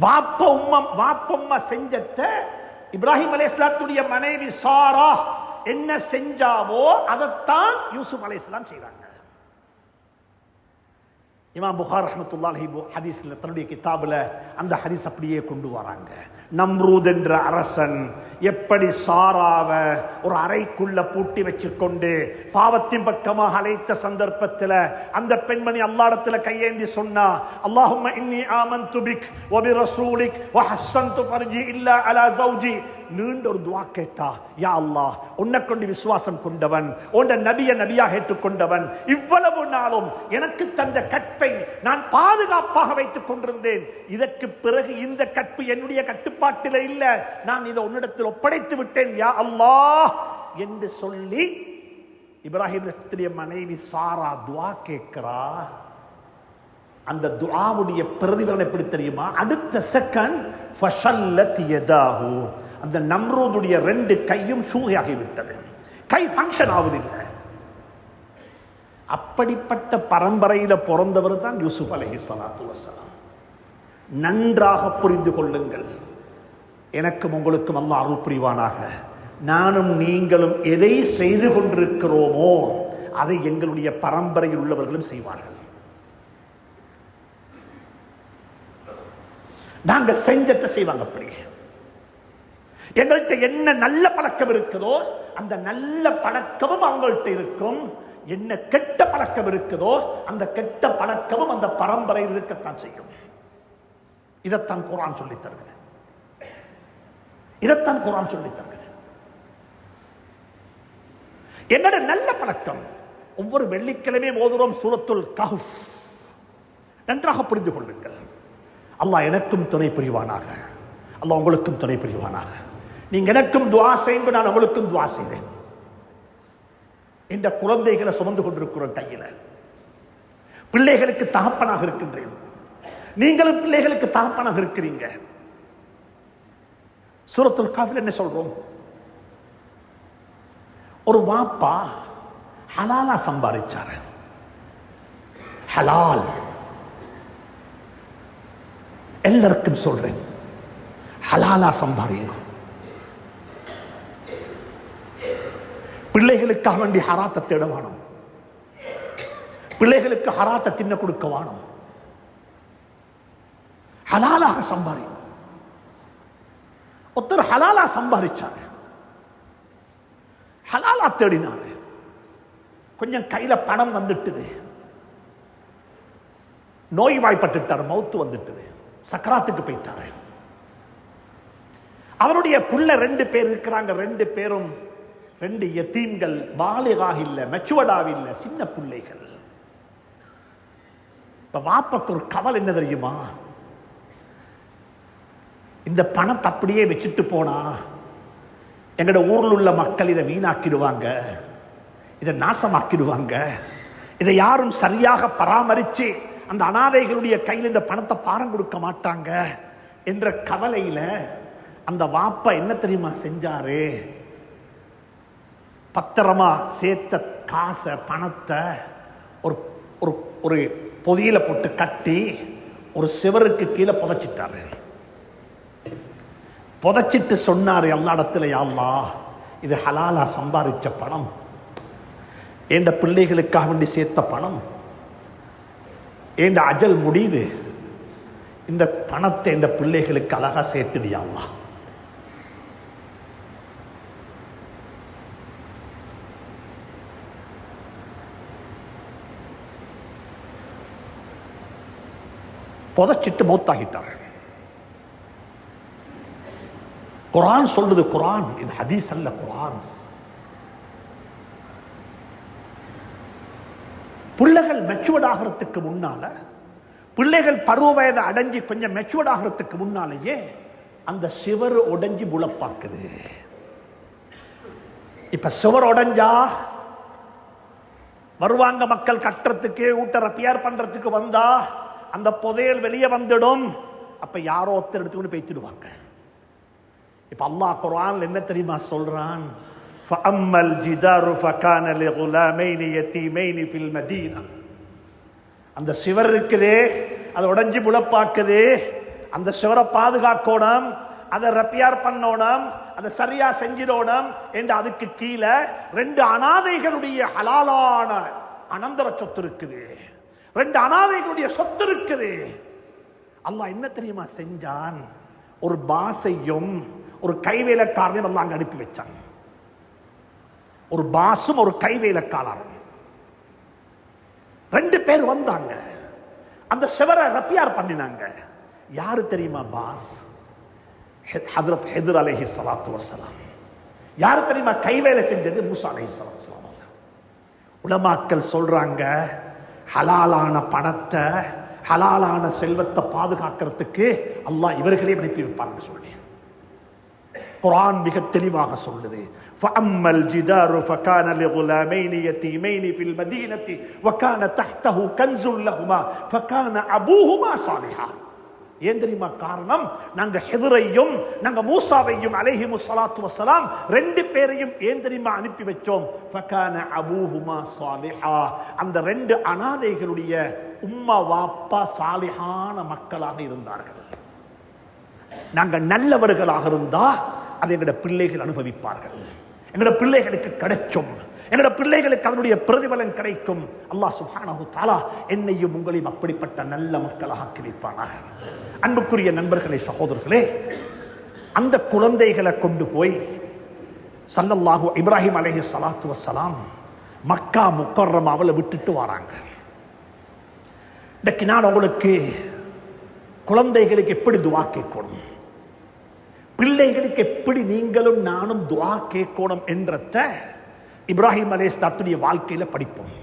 வாப்பம்மா செஞ்சத இப்ராஹிம் அலைஹிஸ்ஸலாத்துடைய மனைவி சாரா என்ன செஞ்சாவோ அதைத்தான் யூசுப் அலைஹிஸ்ஸலாம் செய்றாங்க. இமாம் புகார் ரஹ்மத்துல்லாஹி அலைஹி ஹதீஸ்ல தன்னுடைய கிதாபுல அந்த ஹதீஸ் அப்படியே கொண்டு வராங்க. நம்ரூத் என்ற அரசன் எப்படி சாராவ ஒரு அறைக்குள்ள பூட்டி வச்சுக்கொண்டு பாவத்தின் பக்கமாக அழைத்த சந்தர்ப்பத்தில் அந்த பெண்மணி அல்லாஹ்விடத்துல கையேந்தி சொன்னா, அல்லாஹும்ம இன்னி ஆமன்து பிக் வ பி ரசூலிக் வ ஹஸ்ஸன்து ஃபர்ஜி இல்லா அலா ஜௌஜி. நீண்ட ஒரு துஆ கேட்டா, யா அல்லாஹ், உன்னை கொண்டு விசுவாசம் கொண்டவன், உன்னை நபியாக ஏற்றுக்கொண்டவன், இவ்வளவு நாளும் எனக்கு தந்த கற்பை நான் பாதுகாப்பாக வைத்துக் கொண்டிருந்தேன். இதற்கு பிறகு இந்த கற்பு என்னுடைய கட்டுப்பாட்டில் இல்ல, நான் இதை உன்னிடத்தில் ஒப்படைத்து விட்டேன் யா அல்லாஹ் என்று சொல்லி இப்ராஹிம் மனைவி சாரா துஆ கேட்கிறா. அந்த துஆவுடைய பிரதிபலன் எப்படி தெரியுமா? அடுத்த செகண்ட் ஃபஷல்லத் யதாஹு, அந்த நம்ரூதுடைய 2 கையும் ஷூயாகிவிட்டது, கை ஃபங்க்ஷன் ஆவதில்லை. அப்படிப்பட்ட பரம்பரையில பிறந்தவர் தான் யூசுப் அலைஹிஸ்ஸலாத்து வஸ்ஸலாம். நன்றாக புரிந்து கொள்ளுங்கள், எனக்கும் உங்களுக்கும் அல்லாஹ் அருள் புரிவானாக. நானும் நீங்களும் எதை செய்து கொண்டிருக்கிறோமோ அதை எங்களுடைய பரம்பரையில் உள்ளவர்களும் செய்வார்கள். நாங்க செஞ்சத்தை செய்வாங்க. அப்படி எங்கள்கிட்ட என்ன நல்ல பழக்கம் இருக்குதோ அந்த நல்ல பழக்கமும் அவங்கள்ட்ட இருக்கும். என்ன கெட்ட பழக்கம் இருக்குதோ அந்த கெட்ட பழக்கமும் அந்த பரம்பரையில் இருக்கத்தான் செய்யும். இதைத்தான் குர்ஆன் சொல்லித் தருகிறது. இதைத்தான் குர்ஆன் சொல்லித் தருகிறது. எங்கட நல்ல பழக்கம், ஒவ்வொரு வெள்ளிக்கிழமையும் ஓதுறோம் சூரத்துல் கஹ்ஃப். நன்றாக புரிந்து கொள்ளுங்கள். அல்லாஹ் எனக்கும் துணை புரிவானாக, அல்லாஹ் உங்களுக்கும் துணை புரிவானாக. நீங்க எனக்கும் துஆ செய்யுங்க, நான் உங்களுக்கும் துஆ செய்றேன். இந்த குழந்தைகளை சுமந்து கொண்டிருக்கிறோம் கையில, பிள்ளைகளுக்கு தகப்பனாக இருக்கின்றேன், நீங்களும் பிள்ளைகளுக்கு தகப்பனாக இருக்கிறீங்க. சூரத்துல் கஹ்ஃப்ல என்ன சொல்றோம்? ஒரு வாப்பா ஹலாலா சம்பாதிச்சாரு. ஹலால் எல்லாருக்கும் சொல்றேன், ஹலாலா சம்பாதிக்கணும். பிள்ளைகளுக்காக வேண்டி ஹராத்தை தேட வேணும். பிள்ளைகளுக்கு ஹராத்தை தின்ன கொடுக்க வேணும். ஹலாலாக சம்பாதிக்கணும். ஒருத்தர் ஹலாலா சம்பாதிச்சாரு, ஹலாலா தேடினாரு. கொஞ்சம் கையில பணம் வந்துட்டுது, நோய் வாய்ப்பட்டுட்டார், மௌத்து வந்துட்டுது, சக்கராத்துக்கு போயிட்டாரு. அவருடைய புள்ள 2 பேர் இருக்கிறாங்க. 2 பேரும் 2 யத்தீம்கள், பாலிகாக இல்ல, மெச்சுவர்டாக இல்ல, சின்ன பிள்ளைகள். இப்ப வாப்பக்கு ஒரு கவலை என்ன தெரியுமா? இந்த பணத்தை அப்படியே வச்சுட்டு போனா எங்கட ஊரில் உள்ள மக்கள் இதை வீணாக்கிடுவாங்க, இதை நாசமாக்கிடுவாங்க, இதை யாரும் சரியாக பராமரிச்சு அந்த அனாதைகளுடைய கையில் இந்த பணத்தை பாரம் கொடுக்க மாட்டாங்க என்ற கவலையில அந்த வாப்பா என்ன தெரியுமா செஞ்சாரு? பத்திரமா சேர்த்த காசை, பணத்தை ஒரு ஒரு ஒரு பொதியில போட்டு கட்டி ஒரு சிவருக்கு கீழே புதைச்சிட்டாரு. புதைச்சிட்டு சொன்னாரு அல்லாஹ்விடத்துல, யா அல்லாஹ், இது ஹலாலா சம்பாதிச்ச பணம், என்ற பிள்ளைகளுக்காக வேண்டி சேர்த்த பணம், என்ற அஜல் முடியுது, இந்த பணத்தை இந்த பிள்ளைகளுக்கு அழகா சேர்த்துடு யா அல்லாஹ். புதைச்சிட்டு மௌத்தாகிட்டார். குர்ஆன் சொல்லுது, குர்ஆன் இது ஹதீஸ் அல்ல, குர்ஆன். பிள்ளைகள் மெச்சுவர்ட் ஆகிறதுக்கு முன்னால, பிள்ளைகள் பருவ வயதை அடைஞ்சி கொஞ்சம் மெச்சுவர்ட் ஆகிறதுக்கு முன்னாலேயே அந்த சிவர் உடைஞ்சி முளப்பாக்குது. இப்ப சிவர் உடைஞ்சா வருவாங்க மக்கள் கட்டுறதுக்கு, ஊட்ட ரிப்பேர் பண்றதுக்கு வந்தா அந்த புதையல் வெளியே வந்துடும். அப்ப யாரோ ஒருத்தர் எடுத்துக்கொண்டு பேசிடுவாங்க. இப்ப அல்லாஹ் குர்ஆன்ல என்ன தெரியுமா சொல்றான்? ஃபஅம்மல் ஜிதாரு ஃபகான லிகுலாமைனி யதீமைனி ஃபில் மதீனா. அந்த சிவர் இருக்குதே, அது உடைஞ்சு முளப்பாக்குது, அந்த சிவரை பாதுகாக்கணும், அதை ரிப்பேர் பண்ணணும், அதை சரியா செஞ்சிடணும் என்று அதுக்கு கீழே 2 அனாதைகளுடைய ஹலாலான அனந்தர சொத்து இருக்குது. 2 அனாதைகளுடைய சொத்து இருக்குது. அல்லாஹ் என்ன தெரியுமா செஞ்சான்? ஒரு பாசையும் ஒரு கைவேலைக்காரனையும் அல்லாஹ் அங்க அனுப்பி வச்சான். ஒரு பாசும் ஒரு கைவேலைக்காரரும் 2 பேர் வந்தாங்க. அந்த செவரை ரப்பியார் பண்ணினாங்க. யாரு தெரியுமா பாஸ்? ஹஜ்ரத் ஹித்ர் அலைஹிஸ்ஸலாத்து வஸ்ஸலாம். யாரு தெரியுமா கைவேலை செஞ்சது? மூசா அலைஹிஸ்ஸலாத்து வஸ்ஸலாம். உலமாக்கள் சொல்றாங்க, ஹலாலான பணத்தை ஹலாலான செல்வத்தை பாதுகாக்கிறதுக்கு அல்லாஹ் இவர்களே அனுப்பி வைப்பாங்க சொல்லி குர்ஆன் மிக தெளிவாக சொல்லுது. فَأَمَّا الْجِدَارُ فَكَانَ لِغُلَامَيْنِ يَتِيمَيْنِ فِي الْمَدِينَةِ وَكَانَ تَحْتَهُ كَنْزٌ لَهُمَا فَكَانَ أَبُوهُمَا صَالِحًا. ஏன் தெரியுமா காரணம்? நாங்க ஹித்ரையும் நாங்க மூசாவையும் அலைஹிமுஸ் ஸலாத்து வஸ்ஸலாம் 2 பேரையும் ஏன் தெரியுமா அனுப்பி வச்சோம்? ஃபகான அபூஹுமா ஸாலிஹா. அந்த 2 அனாதைகளுடைய உம்மா வாப்பா சாலிஹான மக்களாக இருந்தார்கள். நாங்க நல்லவர்களாக இருந்தா அதை எங்கட பிள்ளைகள் அனுபவிப்பார்கள். எங்கட பிள்ளைகளுக்கு கிடைக்கும். எங்கட பிள்ளைகளுக்கு அதனுடைய பிரதிபலன் கிடைக்கும். அல்லாஹ் சுப்ஹானஹு தஆலா என்னையும் உங்களையும் அப்படிப்பட்ட நல்ல மக்களாக ஆக்கி வைப்பானாக. அன்புக்குரிய நண்பர்களே, சகோதரர்களே, அந்த குழந்தைகளை கொண்டு போய் ஸல்லல்லாஹு இப்ராஹிம் அலைஹிஸ்ஸலாத்து வஸ்ஸலாம் மக்கா முக்கர்ரமாவில் விட்டுட்டு வராங்க. இன்னைக்கு நான் உங்களுக்கு குழந்தைகளுக்கு எப்படி துஆ கேட்கணும், பிள்ளைகளுக்கு எப்படி நீங்களும் நானும் துஆ கேட்கணும் என்றத இப்ராஹிம் அலைஹிஸ்ஸலாத்துடைய வாழ்க்கையில படிப்போம்.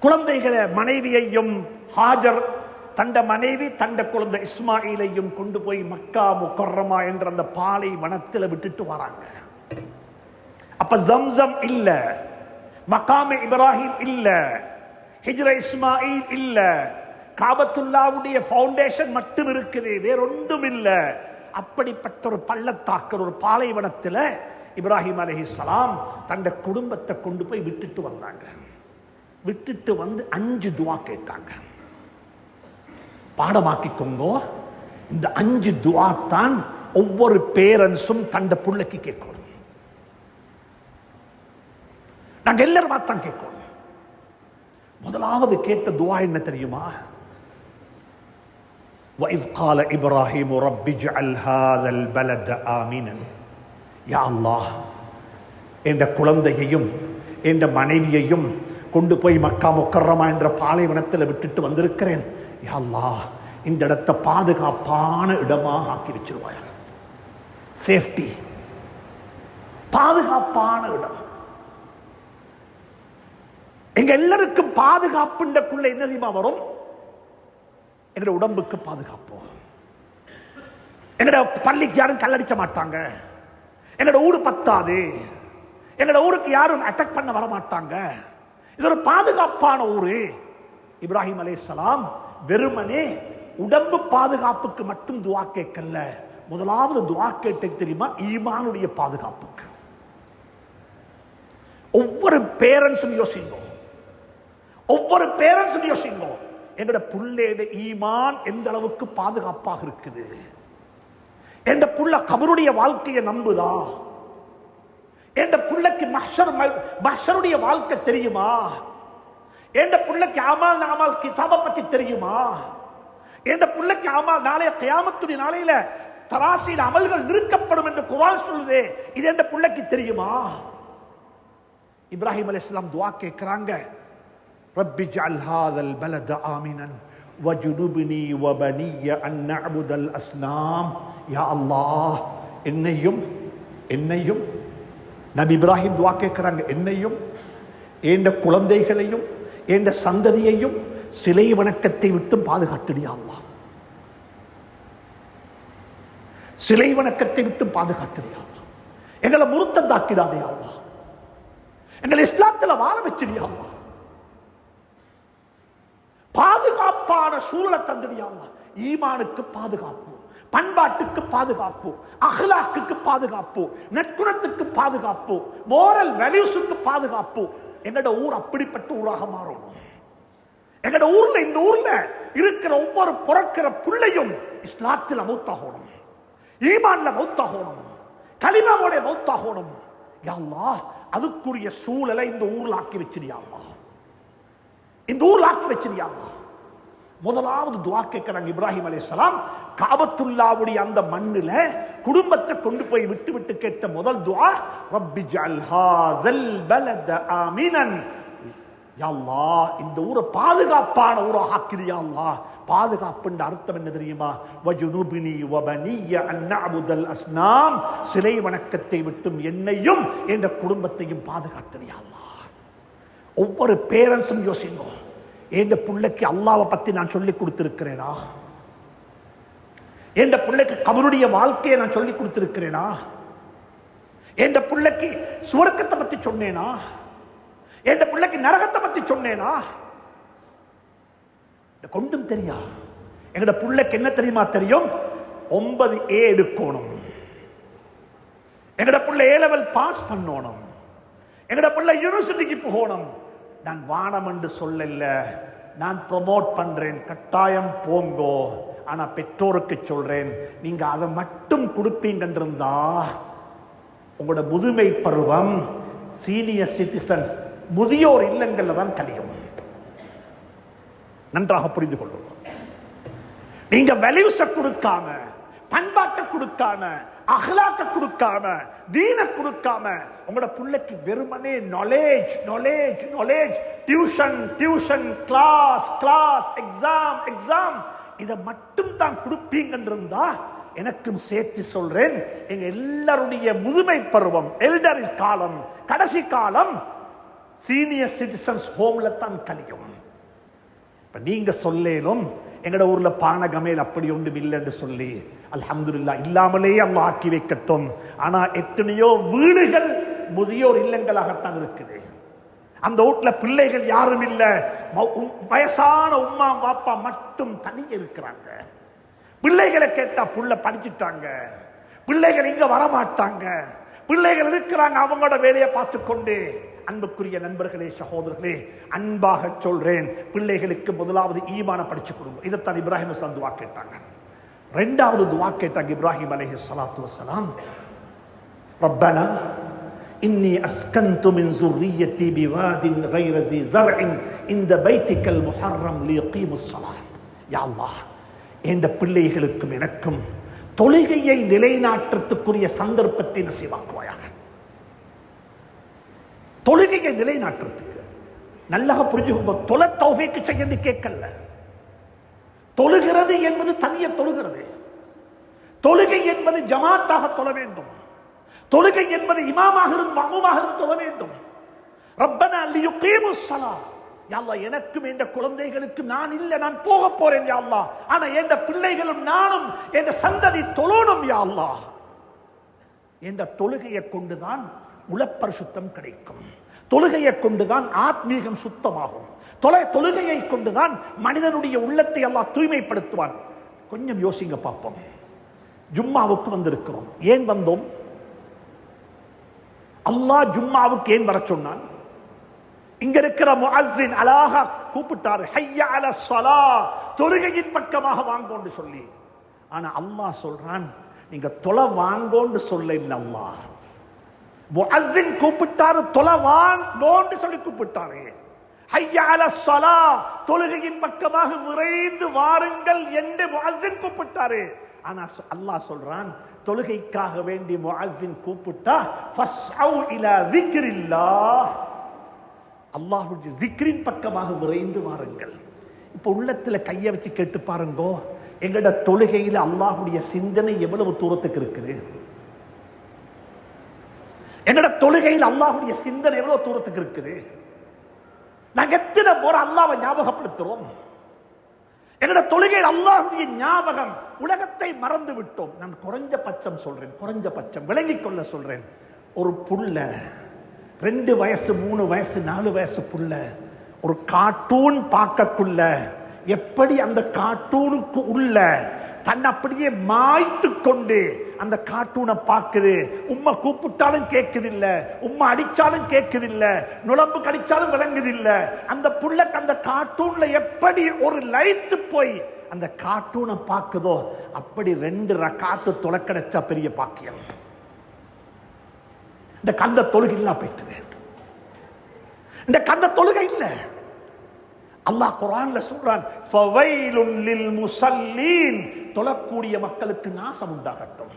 குழந்தைகளை மனைவியையும் ஹாஜர் தண்ட மனைவி தண்ட குழந்தை இஸ்மாயிலையும் கொண்டு போய் மக்கா முக்கர்ரமா என்ற அந்த பாலை வனத்தில் விட்டுட்டு வராங்க. அப்ப ஜம்சம் இல்ல, மகாமே இப்ராஹிம் இல்ல, ஹிஜ்ர இஸ்மாயில் இல்ல, காபத்துல்லாவுடைய ஃபவுண்டேஷன் மட்டும் இருக்குது, வேறொன்றும் இல்ல. அப்படிப்பட்ட ஒரு பள்ளத்தாக்கர் ஒரு பாலைவனத்தில் இப்ராஹிம் அலைஹிஸ்ஸலாம் தந்த குடும்பத்தை கொண்டு போய் விட்டுட்டு வந்தாங்க. விட்டுட்டு வந்து 5 துஆ கேட்டாங்க. பாடமாக்கிக்கோங்க. இந்த 5 துஆ தான் ஒவ்வொரு பேரன்ஸும் தந்த புள்ளைக்கு கேட்கணும். நாங்க எல்லாரும் தான் கேட்கணும். முதலாவது கேட்ட துஆ என்ன தெரியுமா? وَإِذْ قَالَ إِبْرَاهِيمُ رَبِّ اجْعَلْ هَذَا الْبَلَدَ آمِنًا. யா அல்லாஹ், என்ற குழந்தையையும் என்ற மனைவியையும் கொண்டு போய் மக்கா முக்கர்ரமா என்ற பாலைவனத்தில் விட்டுட்டு வந்திருக்கிறேன். யா அல்லாஹ், இந்த இடத்தை பாதுகாப்பான இடமாக ஆக்கி வச்சிருவாயா. சேஃப்டி, பாதுகாப்பான இடம். எங்க எல்லாருக்கும் பாதுகாப்புக்குள்ள என்ன தெரியுமா வரும்? எங்க உடம்புக்கு பாதுகாப்பு. எங்கட பள்ளிக்கு யாரும் கல்லடிச்ச மாட்டாங்க. எங்கட ஊரு பத்தாது. எங்கட ஊருக்கு யாரும் அட்டாக் பண்ண வர மாட்டாங்க. இது ஒரு பாதுகாப்பான ஊரு. இப்ராஹிம் அலைஹிஸ்ஸலாம் வெறுமனே உடம்பு பாதுகாப்புக்கு மட்டும் துஆ கேட்கல. முதலாவது துஆ கேட்ட தெரியுமா? ஈமானுடைய பாதுகாப்புக்கு. ஒவ்வொரு பேரண்ட்ஸும் யோசிங்க, ஒவ்வொரு பேரண்ட்ஸும் யோசிங்க, எங்கட புள்ளையோட ஈமான் எந்த அளவுக்கு பாதுகாப்பாக இருக்குது. என்ற புள்ள கபருடைய வாழ்க்கையை நம்புதா? என்ற புள்ளைக்கு மஹ்ஷருடைய வாழ்க்கை தெரியுமா? என்ற புள்ளைக்கு அமல் நாமல் கிதாப பத்தி தெரியுமா? என்ற புள்ளைக்கு அமல் நாளைய கியாமத்துடைய நாளையில தராசில் அமல்கள் நிறுக்கப்படும் என்று குர்ஆன் சொல்லுதே, இது என்ற புள்ளைக்கு தெரியுமா? இப்ராஹிம் அலைஹிஸ்ஸலாம் துஆ கேட்கறாங்க, ரப்பி ஜஅல் ஹாதல் பலத ஆமினன் வஜுனுப்னி வபனிய அன் நஅபுதல் அஸ்னாம். யா அல்லாஹ், என்னையும் நபி இப்ராஹிம் துஆ கேட்கறாங்க, என்னையும் என்ற குழந்தைகளையும் என்ற சந்ததியையும் சிலை வணக்கத்தை விட்டு பாதுகாத்துடியா அல்லாஹ். சிலை வணக்கத்தை விட்டு பாதுகாத்துடியா அல்லாஹ். எங்களை முர்த்ததாக்கிடாதே அல்லாஹ். எங்களை இஸ்லாத்தில் வாழ வச்சிடியா அல்லாஹ். பாதுகாப்பான சூழலை தந்துடியா அல்லாஹ். ஈமானுக்கு பாதுகாப்பு, பண்பாட்டுக்கு பாதுகாப்பு, அஹ்லாக்குக்கு பாதுகாப்பு, நற்குணத்துக்கு பாதுகாப்பு, மோரல் வேல்யூஸுக்கு பாதுகாப்பு. எங்கட ஊர் அப்படிப்பட்ட ஊராக மாறும். எங்கட ஊர்ல, இந்த ஊர்ல இருக்கிற ஒவ்வொரு பிறக்கிற பிள்ளையும் இஸ்லாத்தில் மௌத்தாகணும், ஈமான்ல மௌத்தாகணும், கலிமாவோட மௌத்தாகணும். யா அல்லாஹ், அதுக்குரிய சூழலை இந்த ஊர்ல ஆக்கி வச்சிருயா அல்லாஹ். இந்த ஊர்ல ஆக்கி வச்சிருயா அல்லாஹ். முதலாவது துஆ கேட்கிறாங்க இப்ராஹிம் அலைஹிஸ்ஸலாம். காபத்துல்லாவுடைய அந்த மண்ணில குடும்பத்தை கொண்டு போய் விட்டு விட்டு கேட்ட முதல் துஆ, ரப்பி ஜஅல் ஹாதல் பலத ஆமினன். யா அல்லாஹ், இந்த ஊரை பாதுகாப்பான ஊராக ஆக்கிறியா அல்லாஹ். பாதுகாப்புன்ற அர்த்தம் என்ன தெரியுமா? வஜுனுபினி வபனிய அன் நஅபுதல் அஸ்னாம். சிலை வணக்கத்தை விட்டும் என்னையும் என்ற குடும்பத்தையும் பாதுகாத்தறியா அல்லாஹ். ஒவ்வொரு பேரண்ட்ஸும் யோசிங்க, என் பிள்ளைக்கு அல்லாஹ்வை பத்தி நான் சொல்லி கொடுத்திருக்கிறேனா? என் பிள்ளைக்கு கபருடைய வாழ்க்கையை நான் சொல்லி கொடுத்திருக்கிறேனா? என் பிள்ளைக்கு சுவர்க்கத்தை பத்தி சொன்னேனா? என் பிள்ளைக்கு நரகத்தை பத்தி சொன்னேனா? கொண்டும் தெரியா. எங்கட பிள்ளைக்கு என்ன தெரியுமா தெரியும்? 9A எடுக்கணும். எங்கட பிள்ளை A லெவல் பாஸ் பண்ணணும். எங்கட பிள்ளை யூனிவர்சிட்டிக்கு போகணும். நான் வானம் என்று சொல்லல, நான் ப்ரொமோட் பண்றேன், கட்டாயம் போங்கோ. ஆனா பெற்றோருக்கு சொல்றேன், நீங்க அதை மட்டும் கொடுப்பீங்கன்றிருந்தா உங்களோட முதுமை பருவம் சீனியர் சிட்டிசன்ஸ் முதியோர் இல்லங்கள்ல தான் கழியும். நன்றாக புரிந்து கொள்ளுங்க. நீங்க வேல்யூஸ கொடுக்காம, பண்பாட்டை கொடுக்காம, அஹ்லாக்க கொடுக்காம, தீன கொடுக்காம, உங்களோட பிள்ளைக்கு வெறுமனே knowledge knowledge knowledge, tuition tuition, class class, exam exam, இதை மட்டும் தான் கொடுப்பீங்கன்றிருந்தா எனக்கும் சேர்த்து சொல்றேன், எங்க எல்லாருடைய முதுமை பருவம், எல்டர் காலம், கடைசி காலம் சீனியர் சிட்டிசன்ஸ் ஹோம்ல தான் கழியும். நீங்க சொல்லேலும் எங்கட ஊர்ல பானகமேல் அப்படி ஒன்றும் இல்லை என்று சொல்லி அல்ஹம்துலில்லாஹ் இல்லாமலே அல்லாஹ் ஆக்கி வைக்கட்டும். ஆனா எத்தனையோ வீடுகள் முதியோர் இல்லங்களாகத்தான் இருக்குது. அந்த வீட்டுல பிள்ளைகள் யாரும் இல்ல, வயசான உம்மா பாப்பா மட்டும் தனியே இருக்கிறாங்க. பிள்ளைகளை கேட்டா புள்ள படிச்சுட்டாங்க, பிள்ளைகள் இங்க வரமாட்டாங்க, பிள்ளைகள் இருக்கிறாங்க அவங்களோட வேலையை பார்த்து கொண்டு. அன்புக்குரிய நண்பர்களே, சகோதரர்களே, அன்பாக சொல்றேன், பிள்ளைகளுக்கு முதலாவது ஈமான படிச்சு கொடுங்க. இதைத்தான் இப்ராஹிம் அலைஹிஸ்ஸலாம் துஆ கேட்டாங்க. இரண்டாவது துஆ கேட்டாங்க இப்ராஹிம் அலைஹிஸ்ஸலாத்து வஸ்ஸலாம், ரப்பனா இன்னி அஸ்கன்து மின் ஸுர்ரிய்யதி பிவாதின் கைர ஸி ஸர்இன் இந்த பைத்திக்கல் முஹர்ரம் லியகீமுஸ் ஸலாத். யா அல்லாஹ், இந்த பிள்ளைகளுக்கும் எனக்கும் தொழுகையை நிலைநாட்டத்துக்குரிய சந்தர்ப்பத்தை நசீபாக்குவாயாக. தொழுகையை நிலைநாட்டுறதுக்கு நல்லா புரிஞ்சுக்கோங்க. தொலை தௌஃபீக் செய்ய கேட்கல. தொழுகிறது என்பது தனிய தொழுகிறது. தொழுகை என்பது ஜமாத்தாக தொழ வேண்டும். தொழுகை என்பது இமாமாக இருந்து மஅமூமாக இருந்து தொழ வேண்டும். ரப்பனா லியுகீமுஸ் ஸலாத். யா அல்லாஹ், எனக்கும் என்ற குழந்தைகளுக்கு நான் இல்ல, நான் போக போறேன் யா அல்லாஹ். ஆனா என்ற பிள்ளைகளும் நானும் என்ற சந்ததி தொழணும் யா அல்லாஹ். என்ற தொழுகையை கொண்டுதான் உளப்பரிசுத்தம் கிடைக்கும். தொழுகையை கொண்டுதான் ஆத்மீகம் சுத்தமாகும். தொழுகையை கொண்டுதான் மனிதனுடைய உள்ளத்தை அல்லாஹ் தூய்மைப்படுத்துவான். கொஞ்சம் யோசிங்க பார்ப்போம். ஜும்மாவுக்கு வந்திருக்கிறோம். ஏன் வந்தோம்? அல்லாஹ் ஜும்மாவுக்கு ஏன் வர சொன்னான்? இங்க இருக்கிற முஅஸ்ஸின் அழகா கூப்பிட்டாரு, ஹய்ய அலஸ் ஸலாத், தொழுகையின் பக்கமாக வாங்கோன்னு சொல்லி. ஆனா அல்லாஹ் சொல்றான், நீங்க தொலை வாங்கோன்னு சொல்ல இல்ல. அல்லாஹ் முஅஸ்ஸின் கூப்பிட்டாரு, தொலை வாங்கோன்னு சொல்லி கூப்பிட்டாரு. ஹய்ய அலஸ் ஸலாத், தொழுகையின் பக்கமாக விரைந்து வாருங்கள் என்று முஅஸ்ஸின் கூப்பிட்டாரு. ஆனா அல்லாஹ் சொல்றான், தொழுகைக்காக வேண்டி முஅஸ்ஸின் கூப்பிட்டா ஃபஸ்அவு இலா ஸிக்ரில்லாஹ், அல்லாஹ்வுடைய ஸிக்ரின் பக்கமாக விரைந்து வாருங்கள். இப்போ உள்ளத்துல கையை வச்சு கேட்டு பாருங்கோ, எங்கட தொழுகையில அல்லாஹ்வுடைய சிந்தனை எவ்வளவு தூரத்துக்கு இருக்குது? எங்கட தொழுகையில் அல்லாஹ்வுடைய சிந்தனை எவ்வளவு தூரத்துக்கு இருக்குது? நாங்க எத்தனை முறை அல்லாஹ்வை ஞாபகப்படுத்துறோம்? எங்கட தொழுகையில் அல்லாஹ்வுடைய ஞாபகம், உலகத்தை மறந்து விட்டோம். நான் குறைஞ்ச பட்சம் சொல்றேன், குறைஞ்ச பட்சம் விளங்கிக் கொள்ள சொல்றேன். ஒரு புள்ள 2 வயசு 3 வயசு 4 வயசு புள்ள ஒரு கார்ட்டூன் பார்க்கக்குள்ள எப்படி அந்த கார்ட்டூனுக்கு உள்ள தன்னை அப்படியே மாய்த்து கொண்டு அந்த கார்ட்டூனை பார்க்குது. உம்மா கூப்பிட்டாலும் கேட்குதில்ல, உம்மா அடிச்சாலும் கேட்குதில்ல, நுழம்பு கடிச்சாலும் விளங்குதில்ல. அந்த புள்ளக்கு அந்த கார்ட்டூன்ல எப்படி ஒரு லைத்து போய் அந்த கார்ட்டூனை பார்க்குதோ அப்படி 2 ரக்காத்து தொலை கிடைச்சா பெரிய பாக்கியம். இந்த கந்த தொழுகை இல்ல போயிட்டு, இந்த கந்த தொழுகை இல்ல. அல்லாஹ் குர்ஆன்ல சொல்றான், ஃபவைலுல் லில் முஸல்லீன், தொழக்கூடிய மக்களுக்கு நாசம் உண்டாகட்டும்.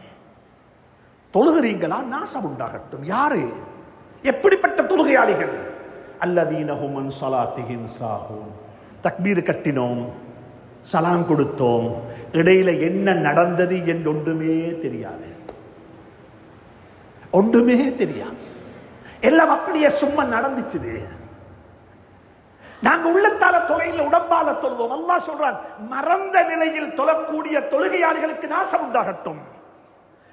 தொழுகிறீங்களா? நாசம் உண்டாகட்டும். யாரு? எப்படிப்பட்ட தொழுகையாளிகள்? அல்லதீன ஹும் அன் ஸலாத்திஹிம் சாஹூன். தக்பீர் கட்டினோம், சலாம் கொடுத்தோம், இடையில என்ன நடந்தது என்று ஒன்றுமே தெரியாது. ஒன்றுமே தெரியாது. எல்லாம் அப்படியே சும்மா நடந்துச்சு. நாங்க உள்ளத்தால தொலைல உடம்பால தொழுவோம். அல்லாஹ் சொல்றான், மறந்த நிலையில் தொழக்கூடிய தொழுகையாளிகளுக்கு நாசம் உண்டாகட்டும்.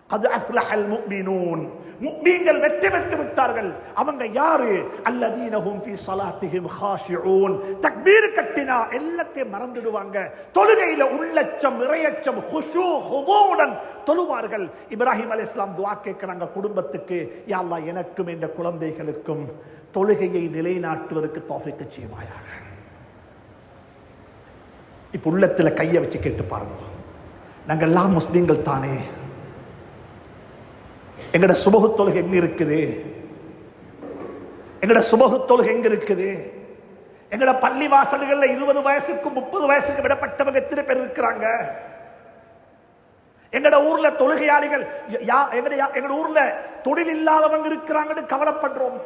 கத் அஃப்லஹல் முஃமினூன், முஃமின்கள் வெற்றி பெற்று விட்டார்கள். அவங்க யாரு? அல்லதீன ஹும் ஃபீ ஸலாத்திஹிம் காஷிஊன். தக்பீர் கட்டினா எல்லாத்தையும் மறந்துடுவாங்க. தொழுகையில உள்ளச்சம், இறையச்சம், குஷூ, ஹுதூடன் தொழுவார்கள். இப்ராஹிம் அலைஹிஸ்ஸலாம் துஆ கேட்கறாங்க குடும்பத்துக்கு, யா அல்லாஹ் எனக்கும் என்ற குழந்தைகளுக்கும் தொழுகையை நிலைநாட்டுவதற்கு தௌஃபீக் செய்வாயாக. இப்ப உள்ளத்துல கையை வச்சு கேட்டு பாருங்க, நாங்க எல்லாம் முஸ்லிம்கள் தானே? எங்கட சுபஹு தொழுகை எங்க இருக்குது? எங்கட சுபஹு தொழுகை எங்க இருக்குது? எங்கட பள்ளி வாசல்கள்ல 20 வயசுக்கும் 30 வயசுக்கு விடப்பட்டவங்க எத்தனை பேர் இருக்கிறாங்க? எங்கட ஊர்ல தொழுகையாளிகள், எங்கட ஊர்ல தொழில் இல்லாதவங்க இருக்கிறாங்கன்னு கவலைப்படுறோம்.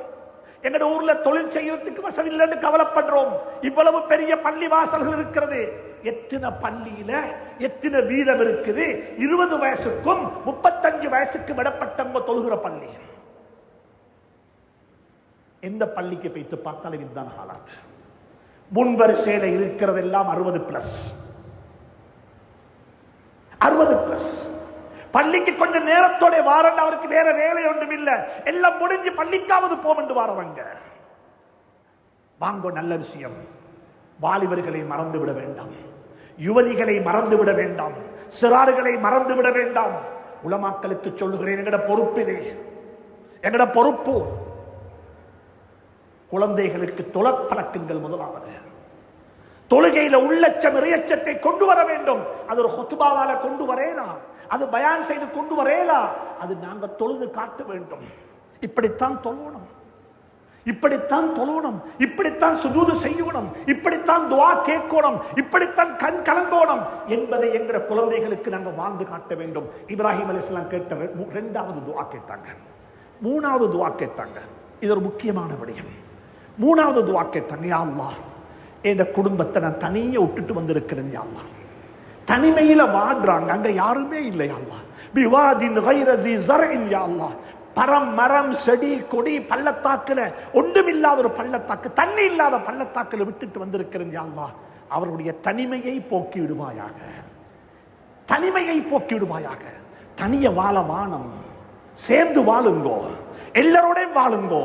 எங்கட ஊர்ல தொழில் செய்யறதுக்கு வசதி இல்லைன்னு கவலைப்படுறோம். இவ்வளவு பெரிய பள்ளி வாசல்கள் இருக்கிறது. எத்தனை பள்ளியில எத்தனை வீதம் இருக்குது? 20 வயசுக்கும் 35 வயசுக்கு விடப்பட்டவங்க தொழுகிற பள்ளி. எந்த பள்ளிக்கு போய்த்து பார்த்தாலும் இதுதான் ஹாலாத். முன்வரிசையில இருக்கிறதெல்லாம் 60+. 60+. பள்ளிக்கு கொஞ்சம் நேரத்தோட வாரண்ட், அவருக்கு வேற வேலை ஒன்றும் இல்ல, எல்லாம் முடிஞ்சு பள்ளிக்காவது போமென்று வாரவங்க. வாங்கோ, நல்ல விஷயம். வாலிபர்களை மறந்து விட வேண்டாம், யுவதிகளை மறந்து விட வேண்டாம், சிறார்களை மறந்து விட வேண்டாம். உலமாக்களுக்கு சொல்லுகிறேன், எங்கட பொறுப்பிலே, எங்கட பொறுப்பு குழந்தைகளுக்கு தொழப்பழக்கங்கள். முதலாவது தொழுகையில உள்ளச்சம், இறையச்சத்தை கொண்டு வர வேண்டும். அது ஒரு ஹுத்பாவால கொண்டு வரேலாம், அது பயான் செய்து கொண்டு வரேலாம், அது நாங்க தொழுது காட்ட வேண்டும். இப்படித்தான் தொழணும், இப்படித்தான் தொழணும், இப்படித்தான் சுஜூது செய்யணும், இப்படித்தான் துஆ கேட்கணும், இப்படித்தான் கண் கலங்கோணும் என்பதை என்கிற குழந்தைகளுக்கு நாங்கள் வாழ்ந்து காட்ட வேண்டும். இப்ராஹிம் அலைஹிஸ்ஸலாம் கேட்ட 2வது துஆ கேட்டாங்க, 3வது துஆ கேட்டாங்க. இது ஒரு முக்கியமான விடயம். 3வது துஆ கேட்டாங்க, யா அல்லாஹ் என் குடும்பத்தை நான் தனியே விட்டுட்டு வந்திருக்கிறேன். யா அல்லாஹ், தனிமையில வாழ்றாங்க, அங்க யாருமே இல்லை. யா அல்லாஹ், பிவாதின் கைர ஸீ ஸர்இன், யா அல்லாஹ் பரம், மரம், செடி, கொடி, பள்ளத்தாக்குல ஒன்றுமில்லாத ஒரு பள்ளத்தாக்கு, தண்ணி இல்லாத பள்ளத்தாக்குல விட்டுட்டு வந்திருக்கிறேன். யா அல்லாஹ், அவருடைய தனிமையை போக்கி விடுவாயாக, தனிமையை போக்கி விடுவாயாக. தனிய வாழ வானம், சேர்ந்து வாழுங்கோ, எல்லாரோடையும் வாழுங்கோ,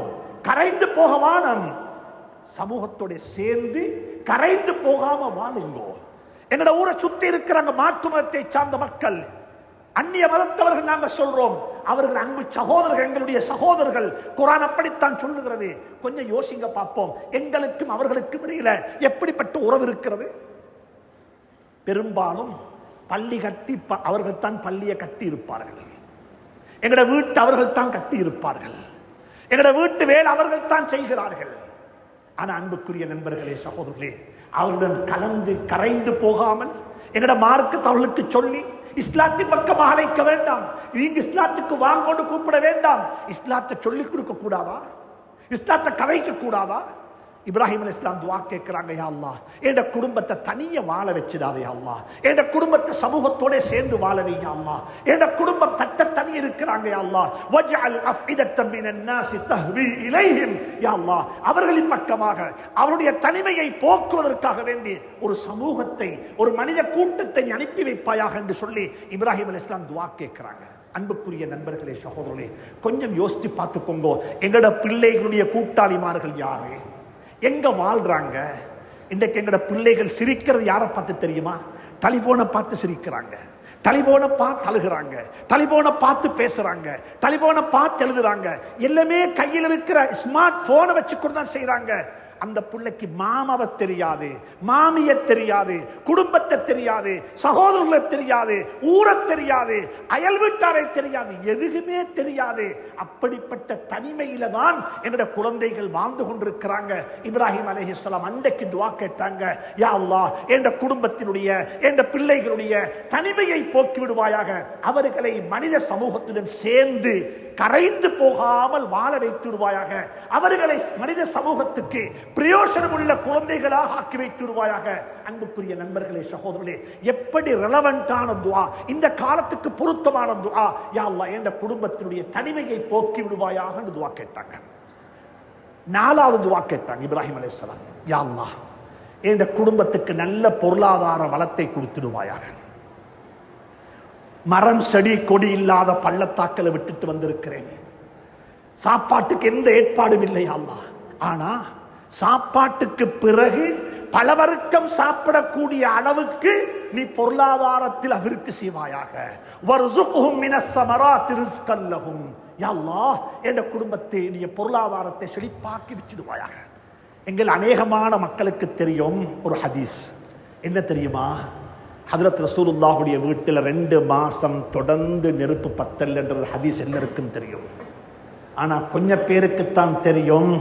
கரைந்து போக வானம். சமூகத்தோட சேர்ந்து கரைந்து போகாம வாழுங்கோ. எங்கட ஊரை சுத்தி இருக்கிறாங்க மாற்று மதத்தை சார்ந்த மக்கள், அந்நிய மதத்தவர்கள். நாங்க சொல்றோம், அவர்கள் அன்பு சகோதரர்கள், எங்களுடைய சகோதரர்கள். குர்ஆன் அப்படித்தான் சொல்லுகிறது. கொஞ்சம் யோசிங்க பார்ப்போம், எங்களுக்கும் அவர்களுக்கும் இடையில எப்படிப்பட்ட உறவு இருக்கிறது? பெரும்பாலும் பள்ளி கட்டி அவர்கள் தான் பள்ளியை கட்டி இருப்பார்கள், எங்கட வீட்டு அவர்கள் தான் கட்டி இருப்பார்கள், எங்கட வீட்டு வேலை அவர்கள் தான் செய்கிறார்கள். ஆனா அன்புக்குரிய நண்பர்களே, சகோதரர்களே, அவருடன் கலந்து கரைந்து போகாமல் எங்கட மார்க்கத்தை அவர்களுக்கு சொல்லி இஸ்லாத்தின் பக்கம் அழைக்க வேண்டாம். நீங்க இஸ்லாத்துக்கு வாங்கோடு கூப்பிட வேண்டாம். இஸ்லாத்தை சொல்லிக் கொடுக்க கூடாதா? இஸ்லாத்தை கரைக்க கூடாதா? இப்ராஹிம் அலைஹிஸ்ஸலாம் துஆ கேட்கிறாங்க, யா அல்லாஹ் என் குடும்பத்தை தனியே வாழ வச்சிடாதே. யா அல்லாஹ் என் குடும்பத்தை சமூகத்தோட சேர்ந்து வாழ வை. யா அல்லாஹ் என் குடும்பம் தனி இருக்கிறாங்க. யா அல்லாஹ் வஜ்அல் அஃஇதத்தம் மினன் நாஸி தஹ்வி இலைஹிம். யா அல்லாஹ் அவர்களின் பக்கமாக அவருடைய தனிமையை போக்குவதற்காக வேண்டி ஒரு சமூகத்தை, ஒரு மனித கூட்டத்தை அனுப்பி வைப்பாயாக என்று சொல்லி இப்ராஹிம் அலைஹிஸ்ஸலாம் துஆ கேட்கிறாங்க. அன்புக்குரிய நண்பர்களே, சகோதரர்களே, கொஞ்சம் யோசித்து பார்த்துக்கோங்க. எங்கட பிள்ளைகளுடைய கூட்டாளிமார்கள் யாரு, எங்க வாழ்றாங்க? இன்றைக்கு எங்கட பிள்ளைகள் சிரிக்கிறது யாரை பார்த்து தெரியுமா? டெலிபோனை பார்த்து சிரிக்கிறாங்க, டெலிபோனை பார்த்து அழுகிறாங்க, டெலிபோனை பார்த்து பேசுறாங்க, டெலிபோனை பார்த்து எழுதுறாங்க. எல்லாமே கையில் இருக்கிற ஸ்மார்ட் போனை வச்சுக்கொண்டு தான் செய்யறாங்க. அந்த பிள்ளைக்கு மாமாவை தெரியாது, மாமிய தெரியாது, குடும்பத்தை தெரியாது, சகோதரர்களை தெரியாது, ஊரை தெரியாது, அயல் வீட்டாரை தெரியாது, எதுவுமே தெரியாது. அப்படிப்பட்ட தனிமையில தான் என்னுடைய குழந்தைகள் வாழ்ந்து கொண்டிருக்கிறாங்க. இப்ராஹிம் அலைஹிஸ்ஸலாம் அன்றைக்கு துஆ கேட்டாங்க, யா அல்லாஹ் என்ற குடும்பத்தினுடைய என்ற பிள்ளைகளுடைய தனிமையை போக்கி விடுவாயாக, அவர்களை மனித சமூகத்துடன் சேர்ந்து கரைந்து போகாமல் வாழ வைத்து விடுவாயாக, அவர்களை மனித சமூகத்துக்கு பிரயோஜனம் உள்ள குழந்தைகளாக ஆக்கி வைத்து விடுவாயாக. அன்புக்குரிய நண்பர்களே, சகோதரர்களே, எப்படி ரெலவென்டான துஆ, இந்த காலத்துக்கு பொருத்தமான துஆ, யா அல்லாஹ் என்ற குடும்பத்தினுடைய தனிமையை போக்கி விடுவாயாக என்று துஆ கேட்டாங்க. 4வது துஆ கேட்டாங்க இப்ராஹிம் அலைஹிஸ்ஸலாம், யா அல்லாஹ் என்ற குடும்பத்துக்கு நல்ல பொருளாதார வளத்தை கொடுத்துடுவாயாக. மரம் செடி கொடி இல்லாத பள்ளத்தாக்களை விட்டுட்டு வந்திருக்கிறேன், சாப்பாட்டுக்கு எந்த ஏற்பாடும் இல்லை அல்லாஹ், ஆனா சாப்பாட்டுக்கு பிறகு பலவர்க்கம் சாப்பிடக்கூடிய அளவுக்கு நீ பொருளாதாரத்தில் அபிவிருத்தி செய்வாயாக. வர்சுக்ஹும் மினஸ் ஸமராத்தி ரிஸ்கன் லஹும், யா அல்லாஹ் என்ற குடும்பத்தை நீ பொருளாதாரத்தை செழிப்பாக்கி வச்சிடுவாயாக. எங்கள் அநேகமான மக்களுக்கு தெரியும் ஒரு ஹதீஸ், என்ன தெரியுமா? ஹஜ்ரத் ரசூலுல்லாஹுடைய வீட்டில் 2 மாசம் தொடர்ந்து நெருப்பு பத்தல் என்ற ஒரு ஹதீஸ் எல்லாருக்கும் தெரியும். ஆனா கொஞ்சம் பேருக்குத்தான் தெரியும்,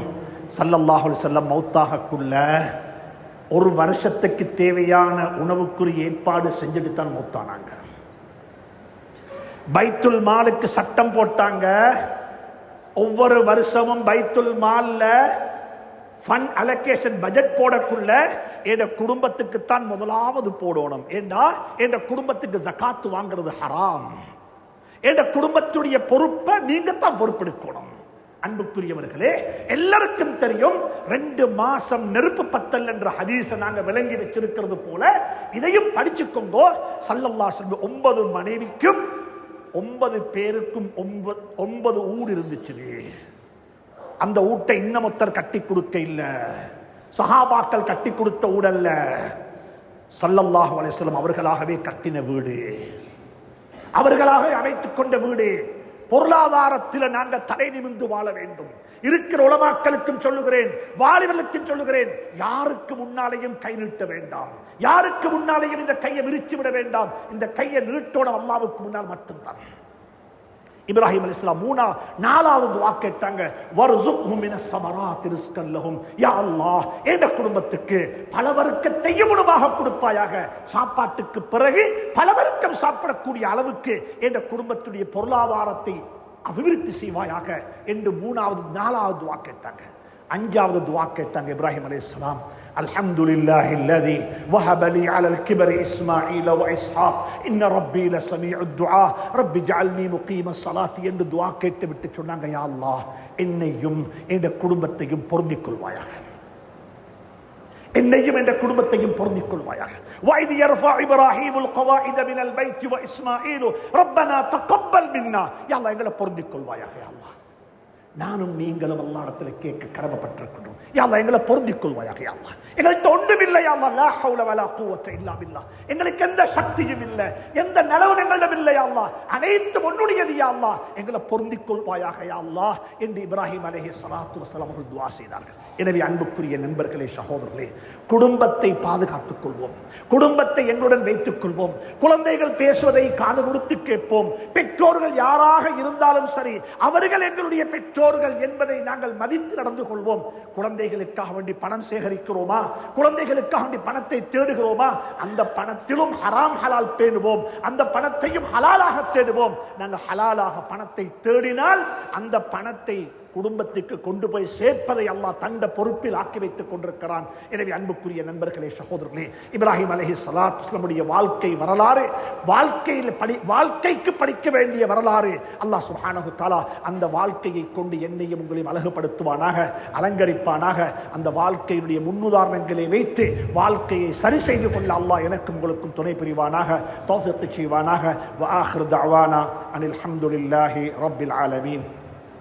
ஸல்லல்லாஹு அலைஹி வஸல்லம் மௌத்தாகக்குள்ள 1 வருஷத்துக்கு தேவையான உணவுக்குரிய ஏற்பாடு செஞ்சுட்டு தான் மௌத்தானாங்க. பைத்துல் மாலுக்கு சட்டம் போட்டாங்க, ஒவ்வொரு வருஷமும் பைத்துல் மால்ல ஃபண்ட் அலோகேஷன் பட்ஜெட் போடக்குள்ள என் குடும்பத்துக்குத்தான் முதலாவது போடணும். ஏண்டா என் குடும்பத்துக்கு ஜகாத்து வாங்குறது ஹராம், என் குடும்பத்துடைய பொறுப்பை நீங்க தான் பொறுப்பெடுக்கணும். அன்புக்குரியவர்களே, எல்லாருக்கும் தெரியும் 2 மாசம் நெருப்பு பத்தல் என்ற ஹதீஸை நாங்க விளங்கி வச்சிருக்கிறது போல இதையும் படிச்சுக்கோங்க. ஸல்லல்லாஹு அலைஹி வஸல்லம் 9 மனைவிக்கும் 9 பேருக்கும் 9 ஊர் இருந்துச்சு. அந்த ஊட்டை இன்னமொத்தர் கட்டி கொடுக்க இல்ல, சஹாபாக்கள் கட்டி கொடுத்த ஊடல்ல, ஸல்லல்லாஹு அலைஹி வஸல்லம் அவர்களாகவே கட்டின வீடு, அவர்களாக அமைத்துக் கொண்ட வீடு. பொருளாதாரத்தில் நாங்க தலை நிமிர்ந்து வாழ வேண்டும். இருக்கிற உலமாக்களுக்கும் சொல்லுகிறேன், வாலிபர்களுக்கும் சொல்லுகிறேன், யாருக்கு முன்னாலேயும் கை நீட்ட வேண்டாம், யாருக்கு முன்னாலேயும் இந்த கையை விரிச்சு விட வேண்டாம். இந்த கையை நீட்டோட அல்லாஹ்வுக்கு முன்னால் மட்டும்தான். இப்ராஹிம் அலைஹிஸ்ஸலாம் 4வது துஆ கேட்டாங்க, வர்சுக்ஹும் மினஸ் ஸமராத்தி ரிஸ்கன் லஹும், யா அல்லாஹ் என்ற குடும்பத்துக்கு பல வர்க்கத்தையும் உணவாக கொடுப்பாயாக, சாப்பாட்டுக்கு பிறகு பல வர்க்கம் சாப்பிடக்கூடிய அளவுக்கு என்ற குடும்பத்துடைய பொருளாதாரத்தை அபிவிருத்தி செய்வாயாக என்று 3வது 4வது துஆ கேட்டாங்க. 5வது துஆ கேட்டாங்க இப்ராஹிம் அலைஹிஸ்ஸலாம், அல்ஹம்துலில்லாஹில்லதி வஹப லி அலல் கிபரி இஸ்மாஈல வ இஸ்ஹாக் இன்ன ரப்பி லஸமீஉத் துஆ ரப்பி ஜஅல்னி முகீமஸ் ஸலாத்தி என்று துஆ கேட்டு விட்டு சொன்னாங்க, யா அல்லாஹ் என்னையும் என்ற குடும்பத்தையும் பொருந்திக் கொள்வாயாக, என்னையும் என்ற குடும்பத்தையும் பொருந்திக் கொள்வாயாக. وَإِذْ يَرْفَعُ إِبْرَاهِيمُ الْقَوَاعِدَ مِنَ الْبَيْتِ وَإِسْمَاعِيلُ رَبَّنَا تَقَبَّلْ مِنَّا, யா அல்லாஹ் எங்களை பொருந்திக் கொள்வாயாக. யா அல்லாஹ் நானும் நீங்களும் அல்லாஹ்விடத்தில் கேட்க கடமைப்பட்டிருக்கிறோம். யா அல்லாஹ் எங்களை பொருந்திக் கொள்வாயாக. யா அல்லாஹ் எங்கள்கிட்ட ஒன்றுமில்லை, யா அல்லாஹ் லா ஹவுல வலா குவத்த இல்லா பில்லாஹ், எங்களுக்கு எந்த சக்தியும் இல்லை, எந்த நலவும் எங்களிடம் இல்லை. யா அல்லாஹ் அனைத்தும் உன்னுடையது. யா அல்லாஹ் எங்களை பொருந்திக் கொள்வாயாக யா அல்லாஹ் என்று இப்ராஹிம் அலைஹிஸ்ஸலாத்து வஸலாம் அவர்கள் துஆ செய்தார்கள். எனவே அன்புக்குரிய நண்பர்களே, சகோதரர்களே, குடும்பத்தை பாதுகாத்துக் கொள்வோம், குடும்பத்தை எங்களுடன் வைத்துக் கொள்வோம், குழந்தைகள் பேசுவதை காது கொடுத்து கேட்போம். பெற்றோர்கள் யாராக இருந்தாலும் சரி, அவர்கள் எங்களுடைய பெற்றோர்கள் என்பதை நாங்கள் மதித்து நடந்து கொள்வோம். குழந்தைகளுக்காக வேண்டி பணம் சேகரிக்கிறோமா, குழந்தைகளுக்காக வேண்டி பணத்தை தேடுகிறோமா, அந்த பணத்திலும் ஹராம் ஹலால் பேணுவோம், அந்த பணத்தையும் ஹலாலாக தேடுவோம். நாங்கள் ஹலாலாக பணத்தை தேடினால் அந்த பணத்தை குடும்பத்துக்கு கொண்டு போய் சேர்ப்பதை அல்லாஹ் தந்த பொறுப்பில் ஆக்கி வைத்துக் கொண்டிருக்கிறான். எனவே அன்புக்குரிய நண்பர்களே, சகோதரர்களே, இப்ராஹிம் அலைஹிஸ்ஸலாத்து வஸலாமுடைய வாழ்க்கை வரலாறு, வாழ்க்கைக்கு படிக்க வேண்டிய வரலாறு. அல்லாஹ் சுப்ஹானஹு தஆலா அந்த வாழ்க்கையை கொண்டு என்னையும் உங்களையும் அழகுபடுத்துவானாக, அலங்கரிப்பானாக. அந்த வாழ்க்கையுடைய முன்னுதாரணங்களை வைத்து வாழ்க்கையை சரி செய்து கொள்ள அல்லாஹ் எனக்கும் உங்களுக்கும் துணை புரிவானாக, தௌஃபீக் செய்வானாக. வ ஆகிரு தஅவானா அனில் ஹம்துலில்லாஹி ரப்பில் ஆலமீன்.